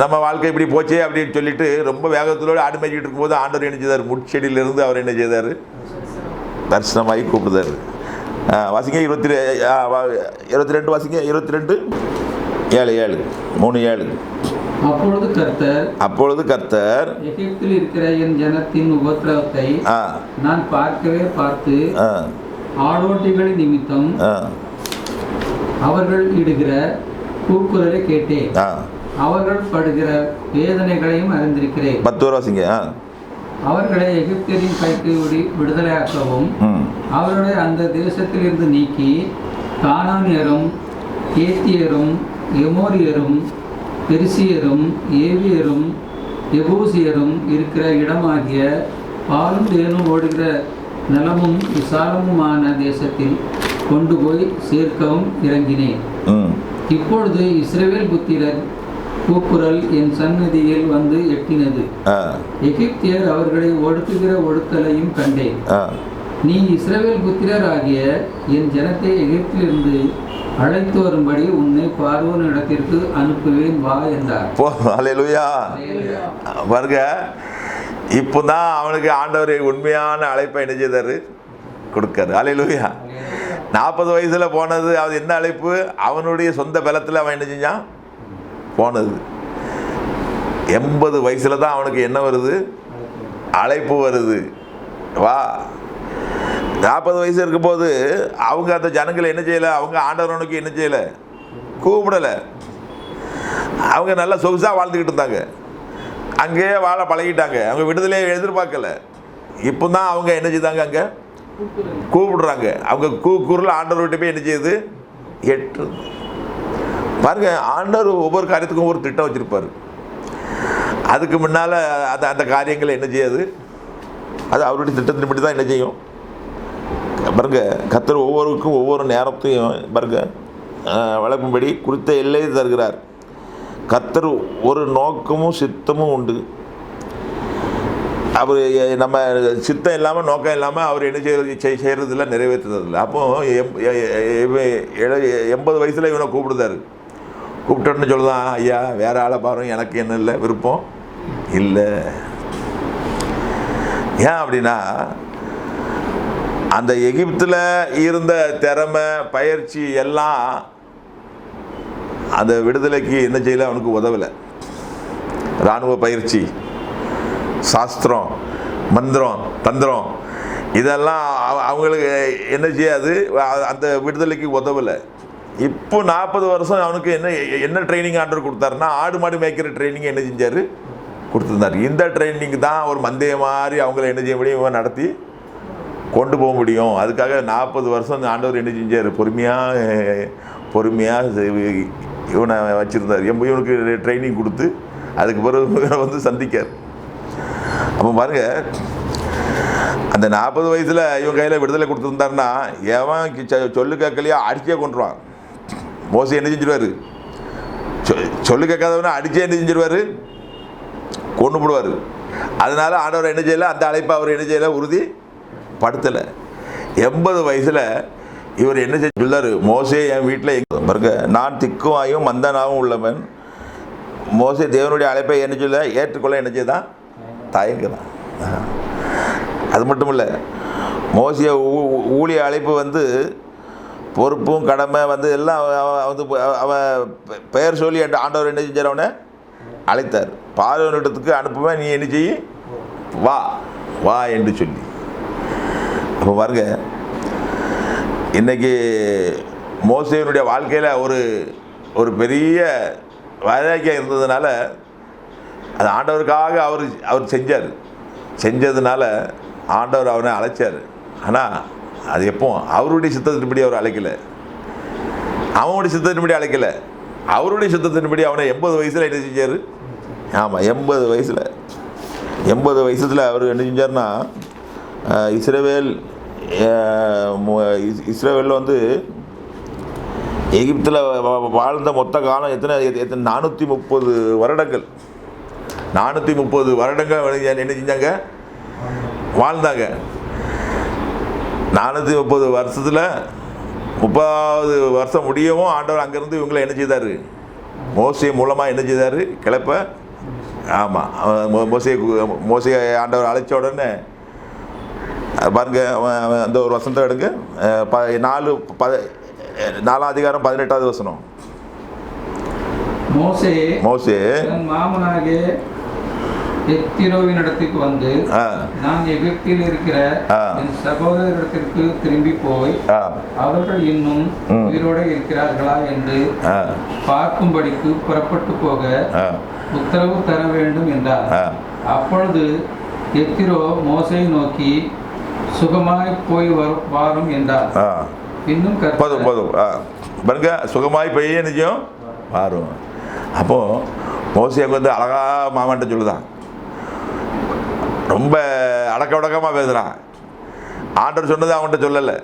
நம்ம வாழ்க்கை இப்படி போச்சே அப்படின்னு சொல்லிட்டு ரொம்ப வேகத்தோடு ஆடு மேய்ச்சிக்கிட்டு இருக்கும்போது ஆண்டவர் என்ன செய்தார், முட்செடியிலிருந்து அவர் என்ன செய்தார், தரிசனமாகி கூப்பிடுதார். வாசிங்க 22 வாசிங்க. 22 7 3:7. அப்பொழுது கர்த்தர் எகிப்தில் இருக்கிற என் ஜனத்தின் உபத்திரவத்தை நான் பார்த்து ஆடோட்டிகளின் நிமித்தம் அவர்கள் இடுகிற கூக்குரலை கேட்டேன். அவர்கள் படுகிற வேதனைகளையும் அறிந்திருக்கிறேன். 10 வாசிங்க. அவர்களை எகிப்தியரின் கைக்கு விடுதலையாக்கவும் அவர்களை அந்த தேசத்திலிருந்து நீக்கி கானானியரும் கேத்தியரும் எமோரியரும் பெரிசியரும் ஏவியரும் எபூசியரும் இருக்கிற இடமாகிய பாலும் தேனும் ஓடுகிற நிலமும் விசாலமுமான தேசத்தில் கொண்டு போய் சேர்க்கவும் இறங்கினேன். இப்பொழுது இஸ்ரவேல் புத்திரர் கூக்குரல் என் சன்னதியில் வந்து எட்டினது. எகிப்தியர் அவர்களை ஒடுக்குகிற ஒடுக்கலையும் கண்டேன். நீ இஸ்ரவேல் புத்திரர் ஆகிய என் ஜனத்தை எகிப்திலிருந்து அழைத்து வரும்படி உன்னை பார்வோன் இடத்திற்கு அனுப்புவேன் வா என்றார். அல்லேலூயா. பாருங்க, இப்போ தான் அவனுக்கு ஆண்டவர் உண்மையான அழைப்பை என்ன செய்தார், கொடுக்காரு. அல்லேலூயா. 40 வயசுல போனது அது என்ன அழைப்பு? அவனுடைய சொந்த பலத்தில் அவன் என்ன செஞ்சான் போனது. 80 வயசுல தான் அவனுக்கு என்ன வருது, அழைப்பு வருது, வா. 40 வயசு இருக்கும்போது அவங்க அந்த ஜனங்களை என்ன செய்யலை, அவங்க ஆண்டவனுக்கு என்ன செய்யலை, கூப்பிடலை. அவங்க நல்லா சொகுசாக வாழ்ந்துக்கிட்டு இருந்தாங்க, அங்கேயே வாழ பழகிட்டாங்க, அவங்க விடுதலையை எதிர்பார்க்கல. இப்போ தான் அவங்க என்ன செய்தாங்க, அங்கே கூப்பிடுறாங்க. அவங்க குரல் ஆண்டவர்கிட்ட போய் என்ன செய்யுது, எட்டு. பாருங்க, ஆண்டவர் ஒவ்வொரு காரியத்துக்கும் ஒரு திட்டம் வச்சிருப்பாரு. அதுக்கு முன்னால் அந்த காரியங்களை என்ன செய்யாது, அது அவருடைய திட்டத்தின்படி தான் என்ன செய்யும். பாருங்க, கர்த்தர் ஒவ்வொருக்கும் ஒவ்வொரு நேரத்தையும் பாருங்க வழக்கும்படி குறித்த எல்லை தருகிறார். கர்த்தர் ஒரு நோக்கமும் சித்தமும் உண்டு. அவர் நம்ம சித்தம் இல்லாமல் நோக்கம் இல்லாமல் அவர் என்ன செய்கிறதில்ல, நிறைவேற்றுறதில்லை. அப்போ 80 வயசில் இவனை கூப்பிடுதாரு. கூப்பிட்டோன்னு சொல்லுதான், ஐயா வேற ஆளை பாருங்க, எனக்கு என்ன இல்லை, விருப்பம் இல்லை. ஏன் அப்படின்னா, அந்த எகிப்தில் இருந்த திறமை பயிற்சி எல்லாம் அந்த விடுதலைக்கு என்ன செய்யலை, அவனுக்கு உதவலை. இராணுவ பயிற்சி, சாஸ்திரம், மந்திரம், தந்திரம், இதெல்லாம் அவங்களுக்கு என்ன செய்யாது, அந்த விடுதலைக்கு உதவலை. இப்போ 40 வருஷம் அவனுக்கு என்ன ட்ரைனிங் ஆர்டர் கொடுத்தாருன்னா, ஆடு மாடு மேய்க்கிற ட்ரைனிங் என்ன செஞ்சார், கொடுத்துருந்தார். இந்த ட்ரைனிங் தான் ஒரு மந்தைய மாதிரி அவங்கள என்ன செய்ய முடியும், நடத்தி கொண்டு போக முடியும். அதுக்காக 40 வருஷம் அந்த ஆண்டவர் என்ன செஞ்சார், பொறுமையாக இவனை வச்சுருந்தார். இவனுக்கு ட்ரைனிங் கொடுத்து அதுக்கு பிறகு வந்து சந்திக்கார். அப்போ பாருங்க, அந்த 40 வயசில் இவன் கையில் விடுதலை கொடுத்துருந்தாருன்னா, எவன் சொல்லு கேட்கலையோ அடிச்சே கொண்டுருவான். மோசே என்ன செஞ்சிருவார், சொல்லு கேட்காதவனை அடிச்சே என்ன செஞ்சிருவார், கொண்டு போடுவார். அதனால ஆண்டவர் என்ன செய்யலை, அந்த அழைப்பை அவர் என்ன செய்யலை, உறுதி படுத்தலை. 80 வயசில் இவர் என்ன செஞ்சுள்ளார், மோசே என் வீட்டில் பாருங்க, நான் திக்குவாயும் மந்தனாகவும் உள்ளவன். மோசே தேவனுடைய அழைப்பை என்ன சொல்ல ஏற்றுக்கொள்ள என்ன செய்தான், தயங்குதான். அது மட்டும் இல்லை, மோசைய ஊழிய அழைப்பு வந்து பொறுப்பும் கடமை வந்து எல்லாம் வந்து அவன் பெயர் சொல்லி ஆண்டவர் என்ன செஞ்சார், அவனை அழைத்தார். பார்வோனிடத்துக்கு அனுப்புவேன், நீ என்ன செய்ய, வா வா என்று சொல்லி. அப்போ பாருங்க, இன்றைக்கி மோசேயினுடைய வாழ்க்கையில் ஒரு பெரிய வைராக்கியம் இருந்ததுனால, அது ஆண்டவருக்காக அவர் செஞ்சதுனால ஆண்டவர் அவனை அழைச்சார். ஆனால் அது எப்போ அவருடைய சித்தத்தின்படி அவர் அழைக்கலை, அவனுடைய சித்தத்தின்படி அழைக்கலை, அவருடைய சித்தத்தின்படி அவனை 80 வயசில் என்ன செஞ்சார். ஆமாம், 80 வயசில் அவர் என்ன செஞ்சார்னா, இஸ்ரவேலில் வந்து எகிப்தில் வாழ்ந்த மொத்த காலம் எத்தனை 430 வருடங்கள். 430 வருடங்கள் என்ன செஞ்சாங்க, வாழ்ந்தாங்க. 430 வருஷத்தில் 30வது வருஷம் முடியவும் ஆண்டவர் அங்கேருந்து இவங்களை என்ன செய்தார், மோசே மூலமாக என்ன செய்தார், கிளப்ப. ஆமாம், மோசே ஆண்டவர் அழைச்ச உடனே பாருங்க, அந்த ஒரு வசனத்தை எடுங்க, 4 அதிகாரம் 18வது வசனம். மோசே மாமனாகிய எத்திரோவின் இடத்துக்கு வந்து, நான் எகிப்தில் இருக்கிற என் சகோதரத்திற்கு திரும்பி போய் அவர்கள் இன்னும் உயிரோடு இருக்கிறார்களா என்று பார்க்கும்படிக்கு புறப்பட்டு போக உத்தரவு தர வேண்டும் என்றார். அப்பொழுது எத்திரோ மோசேயை நோக்கி, சுகமாய் போய் வாரும் என்றார். இன்னும் பாருங்க, சுகமாய் போய் நிச்சயம் வரும். அப்போ மோசேக்கு வந்து அழகா மாமன்ட்ட சொல்லுதான், ரொம்ப அடக்க உடக்கமாக பேசுகிறான். ஆண்டவர் சொன்னது அவன்கிட்ட சொல்லலை,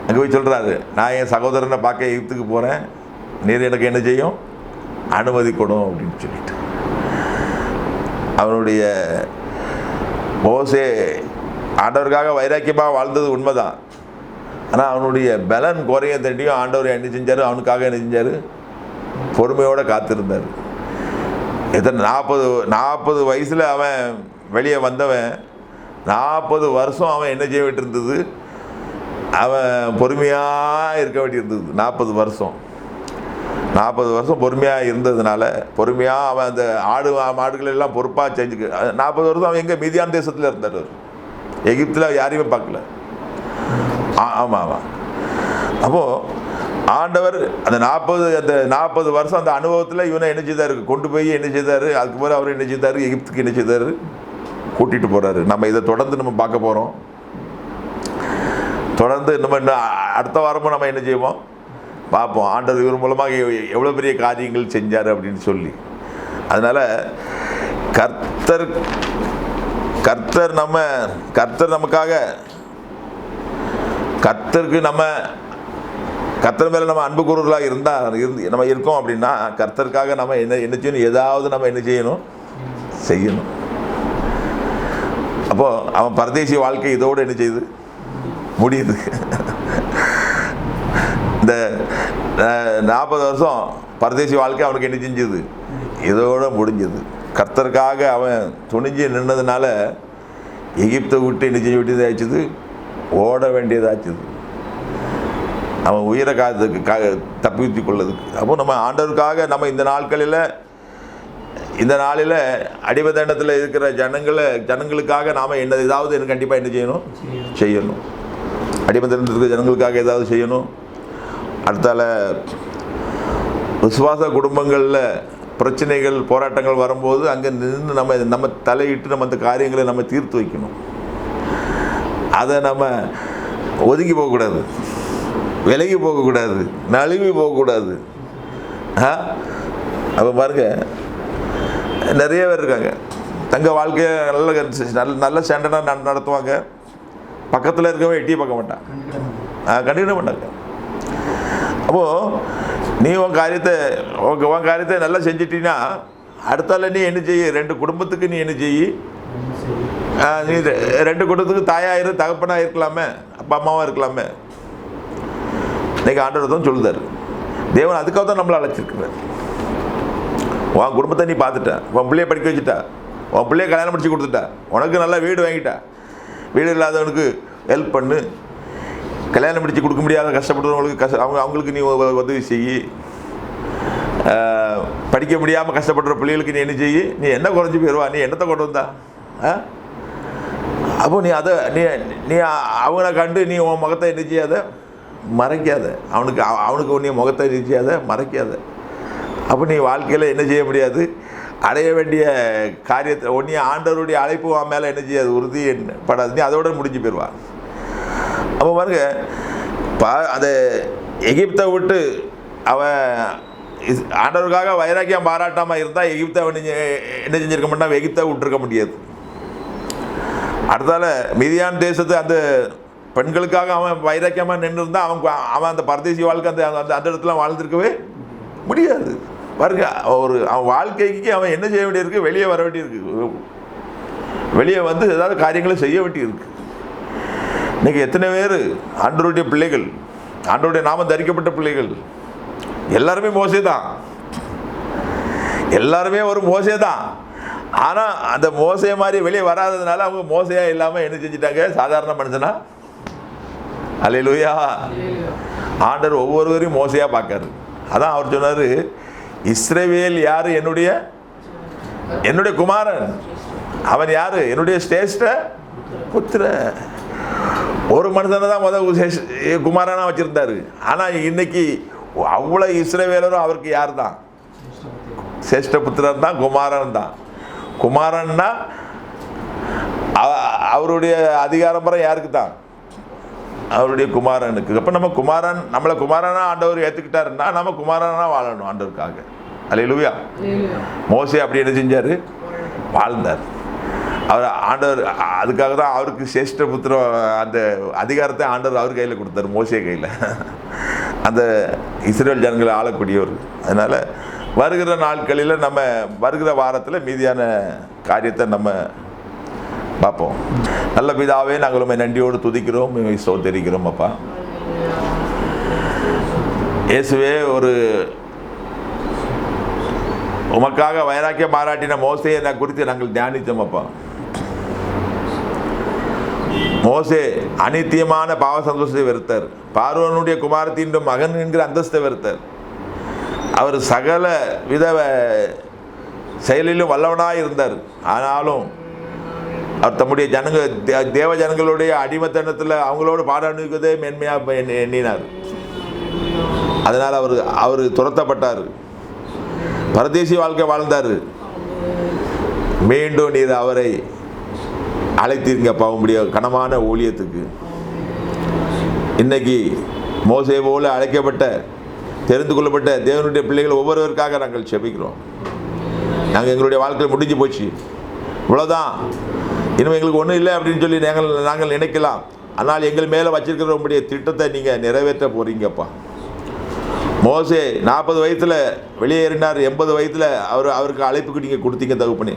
அங்கே போய் சொல்கிறாரு, நான் என் சகோதரனை பார்க்க எகிப்துக்கு போகிறேன், நீர் எனக்கு என்ன செய்யும், அனுமதி கொடும் அப்படின்னு சொல்லிட்டு. அவனுடைய மோசே ஆண்டவருக்காக வைராக்கியமாக வாழ்ந்தது உண்மைதான். ஆனால் அவனுடைய பலன் குறைய தண்டியும் ஆண்டவர் என்ன செஞ்சார்? அவனுக்காக என்ன செஞ்சார்? பொறுமையோடு காத்திருந்தார். எத்தனை 40 வயசில் அவன் வெளியே வந்தவன் 40 வருஷம் அவன் என்ன செய்ய வேண்டியிருந்தது? அவன் பொறுமையாக இருக்க வேண்டியிருந்தது. 40 வருஷம் பொறுமையாக இருந்ததுனால, பொறுமையாக அவன் அந்த மாடுகள் எல்லாம் பொறுப்பாக செஞ்சுக்க. 40 வருஷம் அவன் எங்கே? மீதியான் தேசத்தில் இருந்தார். எகிப்தில் யாரையுமே பார்க்கல. ஆமாம். அப்போது ஆண்டவர் அந்த 40 வருஷம் அந்த அனுபவத்தில் இவனை என்ன செய்தார்? கொண்டு போய் என்ன செய்தார்? அதுக்கு பிறகு அவர் என்ன செய்தார்? எகிப்துக்கு என்ன செய்தார்? கூட்டிகிட்டு போகிறாரு. நம்ம இதை தொடர்ந்து நம்ம பார்க்க போகிறோம். தொடர்ந்து நம்ம அடுத்த வாரமும் நம்ம என்ன செய்வோம்? பார்ப்போம். ஆண்டவர் இவர் மூலமாக எவ்வளோ பெரிய காரியங்கள் செஞ்சார் அப்படின்னு சொல்லி. அதனால் கர்த்தர் நமக்காக, கர்த்தர் மேலே நம்ம அன்பு கூறுவர்களாக நம்ம இருக்கோம் அப்படின்னா, கர்த்தருக்காக நம்ம என்ன செய்யணும்? ஏதாவது நம்ம என்ன செய்யணும். அப்போது அவன் பரதேசி வாழ்க்கை இதோடு என்ன செய்யுது? முடியுது. இந்த 40 வருஷம் பரதேசி வாழ்க்கை அவனுக்கு என்ன செஞ்சது? இதோடு முடிஞ்சது. கர்த்தருக்காக அவன் துணிஞ்சு நின்னதுனால எகிப்தை விட்டு என்ன செய்ய வேண்டியதாச்சுது? ஓட வேண்டியதாச்சுது. அவன் உயிரை தப்பித்து கொள்ளதுக்கு. அப்போ நம்ம ஆண்டவருக்காக நம்ம இந்த நாளில் அடிமைத்தனத்தில் இருக்கிற ஜனங்களுக்காக நாம் ஏதாவது கண்டிப்பாக என்ன செய்யணும். அடிமைத்தனத்தில் இருக்கிற ஜனங்களுக்காக ஏதாவது செய்யணும். அடுத்தால விசுவாச குடும்பங்களில் பிரச்சனைகள், போராட்டங்கள் வரும்போது அங்கே நின்று நம்ம தலையிட்டு நம்ம அந்த காரியங்களை நம்ம தீர்த்து வைக்கணும். அதை நம்ம ஒதுங்கி போகக்கூடாது, விலகி போகக்கூடாது, நழுவி போகக்கூடாது. அப்போ பாருங்க, நிறைய பேர் இருக்காங்க, தங்கள் வாழ்க்கையை நல்ல ஸ்டாண்டர்டாக நடத்துவாங்க. பக்கத்தில் இருக்கவங்க எட்டியே பார்க்க மாட்டான், கண்டிப்பாக மாட்டாங்க. அப்போது நீ உன் காரியத்தை நல்லா செஞ்சிட்டீங்கன்னா அடுத்தால நீ என்ன செய்ய? 2 குடும்பத்துக்கு நீ என்ன செய்ய? நீ 2 குடும்பத்துக்கு தாயாக தகப்பனாக இருக்கலாமே, அப்பா அம்மாவாக இருக்கலாமே. இன்னைக்கு ஆண்டவர் தான் சொல்லுதார். தேவன் அதுக்காக தான் நம்மளை அழைச்சிருக்கிறார். உன் குடும்பத்தை நீ பார்த்துட்ட, உன் பிள்ளைய படிக்க வச்சுட்டா, உன் பிள்ளைய கல்யாணம் முடிச்சு கொடுத்துட்டா, உனக்கு நல்லா வீடு வாங்கிட்டா, வீடு இல்லாதவனுக்கு ஹெல்ப் பண்ணு, கல்யாணம் முடிச்சு கொடுக்க முடியாத கஷ்டப்படுறவங்களுக்கு அவங்களுக்கு நீ உதவி செய்யி, படிக்க முடியாமல் கஷ்டப்படுற பிள்ளைகளுக்கு நீ என்ன செய்யி? நீ என்ன குறைஞ்சி போயிடுவா? நீ என்னத்தை கொண்டு வந்தா? அப்போ நீ அதை நீ அவங்கள கண்டு நீ உன் முகத்தை என்ன செய்யாத? மறைக்காத. அவனுக்கு நீ முகத்தை என்ன செய்யாத? மறைக்காத. அப்போ நீ வாழ்க்கையில் என்ன செய்ய முடியாது? அடைய வேண்டிய காரியத்தை நீ ஆண்டவருடைய அழைப்பு அவன் மேலே என்ன செய்யாது? உறுதி படாது. நீ அதோட முடிஞ்சு போயிடுவான். அப்போ பாருங்க, அந்த எகிப்தை விட்டு அவன் ஆண்டவருக்காக வைராக்கியம் பாராட்டாமல் இருந்தால் எகிப்தை அவன் என்ன செஞ்சிருக்க மாட்டான்? எகிப்தை விட்டுருக்க முடியாது. அடுத்தால மீதியான் தேசத்து அந்த பெண்களுக்காக அவன் வைராக்கியமாக நின்று இருந்தால் அவன் அந்த பரதேசி வாழ்க்கை அந்த இடத்துல வாழ்ந்துருக்கவே முடியாது. பாருங்க, அவன் வாழ்க்கைக்கு அவன் என்ன செய்ய வேண்டியிருக்கு? வெளியே வர வேண்டியிருக்கு, வெளியே வந்து ஏதாவது காரியங்களை செய்ய வேண்டியிருக்கு. இன்றைக்கி எத்தனை பேர் ஆண்டவருடைய பிள்ளைகள், ஆண்டவருடைய நாமம் தரிக்கப்பட்ட பிள்ளைகள், எல்லாருமே மோசே தான், எல்லாருமே ஒரு மோசே தான். ஆனால் அந்த மோசையை மாதிரி வெளியே வராததுனால அவங்க மோசையாக இல்லாமல் என்ன செஞ்சிட்டாங்க? சாதாரண மனுஷனா. அல்லேலூயா. ஆண்டவர் ஒவ்வொருவரையும் மோசையாக பார்க்காரு. அதான் அவர் சொன்னார், இஸ்ரவேல் யார்? என்னுடைய குமாரன். அவன் யார்? என்னுடைய ஸ்ரேஷ்ட புத்திர. ஒரு மனுஷனை தான் குமாரனா வச்சிருந்தாரு. ஆனால் இன்னைக்கு அவ்வளோ இஸ்ரவேலரும் அவருக்கு யார் தான்? சேஷ்ட புத்திரன் தான், குமாரன் தான். குமாரன்னா அவருடைய அதிகாரம்பரம் யாருக்கு தான்? அவருடைய குமாரனுக்கு. அப்போ நம்மளை குமாரனா ஆண்டவர் ஏற்றுக்கிட்டாருன்னா நம்ம குமாரனா வாழணும் ஆண்டவருக்காக. அல்லேலூயா. மோசே அப்படி என்ன செஞ்சார்? வாழ்ந்தார். அவர் ஆண்டவர் அதுக்காக தான் அவருக்கு சேஷ்ட புத்திரம் அந்த அதிகாரத்தை ஆண்டவர் அவர் கையில் கொடுத்தார், மோசே கையில், அந்த இஸ்ரேல் ஜனங்களை ஆளக்கூடியவர். அதனால் வருகிற நாட்களில் வருகிற வாரத்தில் மீதியான காரியத்தை நம்ம பார்ப்போம். நல்ல பிதாவே, நாங்கள் உண்மை நன்றியோடு துதிக்கிறோம், ஸ்தோத்திரிக்கிறோம் அப்பா. இயேசுவே, ஒரு உமக்காக வைராக்கிய பாராட்டின மோசே குறித்து நாங்கள் தியானித்தோம் அப்பா. மோசே அநித்தியமான பாவ சந்தோஷத்தை வெறுத்தார். பார்வோனுடைய குமாரத்தின் மகன் என்கிற அந்தஸ்தை வெறுத்தார். அவர் சகல வித செயலிலும் வல்லவனாக இருந்தார். ஆனாலும் அவர் தம்முடைய தேவ ஜனங்களுடைய அடிமத்தனத்தில் அவங்களோடு பாடம் அனுபவிப்பதே மேன்மையாக எண்ணினார். அதனால் அவர் துரத்தப்பட்டார், பரதேசி வாழ்க்கை வாழ்ந்தார். மீண்டும் நீர் அவரை அழைத்தீங்கப்பா உங்களுடைய கனமான ஊழியத்துக்கு. இன்னைக்கு மோசே போல அழைக்கப்பட்ட, தெரிந்து கொள்ளப்பட்ட தேவனுடைய பிள்ளைகள் ஒவ்வொருவருக்காக நாங்கள் செபிக்கிறோம். நாங்கள் எங்களுடைய வாழ்க்கையில் முடிஞ்சு போச்சு, இவ்வளோதான், இனிமேல் எங்களுக்கு ஒன்றும் இல்லை அப்படின்னு சொல்லி நாங்கள் நினைக்கலாம். ஆனால் எங்கள் மேலே வச்சிருக்கிற உங்களுடைய திட்டத்தை நீங்கள் நிறைவேற்ற போகிறீங்கப்பா. மோசே 40 வயதில் வெளியேறினார். 80 வயதில் அவருக்கு அழைப்புக்கு நீங்கள் கொடுத்தீங்க தகுப்பனே.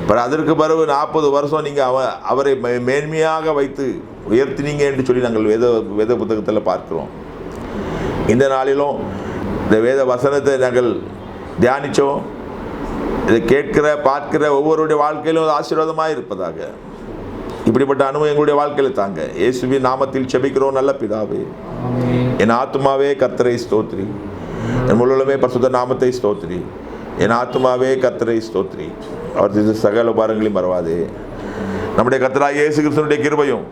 அப்புறம் அதற்கு பிறகு 40 வருஷம் நீங்கள் அவரை மேன்மையாக வைத்து உயர்த்தினீங்க என்று சொல்லி நாங்கள் வேத புத்தகத்தில் பார்க்கிறோம். இந்த நாளிலும் இந்த வேத வசனத்தை நாங்கள் தியானித்தோம். இதை கேட்கிற பார்க்கிற ஒவ்வொருடைய வாழ்க்கையிலும் ஆசீர்வாதமாக இருப்பதாக இப்படிப்பட்ட அனுபவம் எங்களுடைய வாழ்க்கையில் தாங்க. இயேசுவின் நாமத்தில் செபிக்கிறோம் நல்ல பிதாவே. என் ஆத்துமாவே கர்த்தரை ஸ்தோத்ரி, என் முழுவதுமே பரிசுத்த நாமத்தை ஸ்தோத்ரி. என் ஆத்துமாவே கர்த்தரை ஸ்தோத்ரி, அவர் சகல உபாரங்களையும் மறவாதே. நம்முடைய கர்த்தராகிய இயேசு கிறிஸ்துவினுடைய கிருபையும்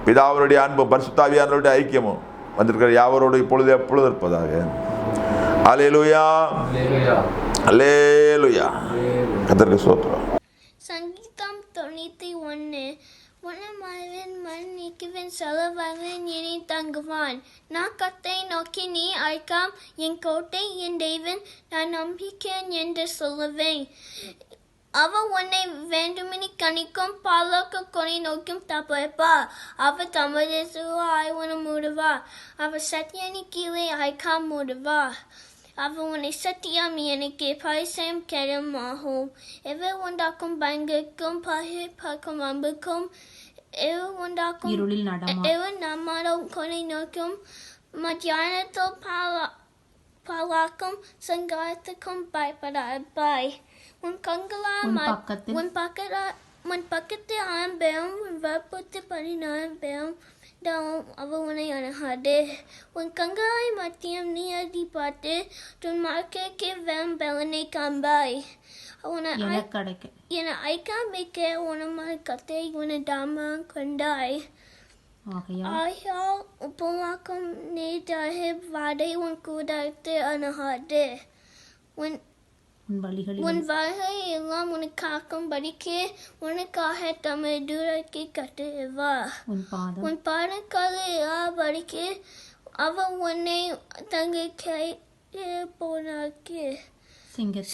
பிதாவினுடைய அன்பும் பரிசுத்தாவியானவருடைய ஐக்கியமும் வந்திருக்கிற யாவரோடு இப்பொழுது எப்பொழுது இருப்பதாக. அல்லேலூயா, அல்லேலூயா. கர்த்தருக்கு ஸ்தோத்திரம். சங்கீதம் 91. உனமாவன் மண் நீக்குவன் செலவாகன் இனி தங்குவான். நான் கத்தை நோக்கி நீ அழைக்காம், என் கோட்டை என் தெய்வன் நான் நம்பிக்கேன் என்று சொல்லுவேன். அவ உன்னை வேண்டுமெனி கணிக்கும், பாலோக்க கொனை நோக்கும் தப்பா. அவ தமது ஆய்வன மூடுவா, அவ சத்தியனி கீழே அழைக்கா மூடுவா. அவ உன்னை சத்தியம் எனக்கு பரிசயம் கெடுமாகும். எவ உண்டாக்கும் பயங்கருக்கும் பகை பார்க்கும் அம்புக்கும், எவ உண்டாக்கும் எவ நம்மளும் கொலை நோக்கும், மத்தியானத்தில் பாலாக்கும் சங்காரத்துக்கும் பயப்படாய். உன் பக்கத்து ஆரம்பம், உன் வற்புறுத்து 16 அவ உன்னை அணுகாது. உன் கண்களை மத்தியம் நீ அடி பார்த்து, உன் மார்க்கைக்கு வெறும் பலனை காண்பாய். என ஐக்காமிக்க உனமாய் கத்தை உன தாமம் கொண்டாய். ஆயால் உப்பமாக்கும் நீதாக வாடை உன் கூடாரத்தை அணுகாது. உன் வகை எல்லாம் உனக்கு காக்கும்படிக்கு உனக்காக தம்மை தூரக்கி கட்டுவா. உன் பாடக்கால படிக்கு அவ உன்னை தங்கை கை போனாக்கு.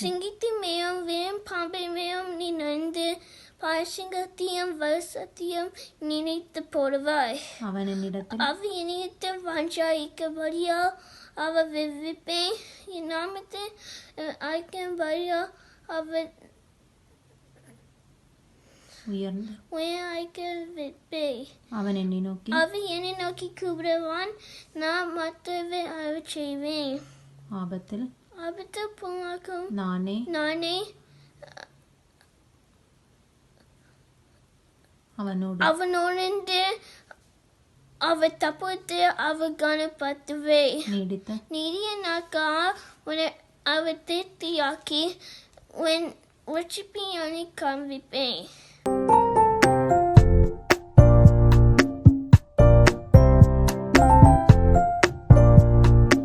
சிங்கித்து மேயும் வேம் பாம்பை மேயும் நீ நந்து பாசிங்கத்தையும் வருஷத்தையும் நினைத்து போடுவாய். அவ இணையத்தில் வாஞ்சாய்க்கபடியா அவ விவிப்பே. என் நாமத்தை அழைக்கும்படியா அவ அவ என்னை நோக்கி கூப்பிடுவான். நான் மற்றவை அருள் செய்வேன். ஆபத்தில் புமாக்கும் நானே அவனோடு அவ தப்புத்து அவ கனப்படுத்துவே. நீடிய நாட்கள் உன்னை அவ திருப்தியாக்கி உன் ரட்சிப்பை காண்பிப்பேன்.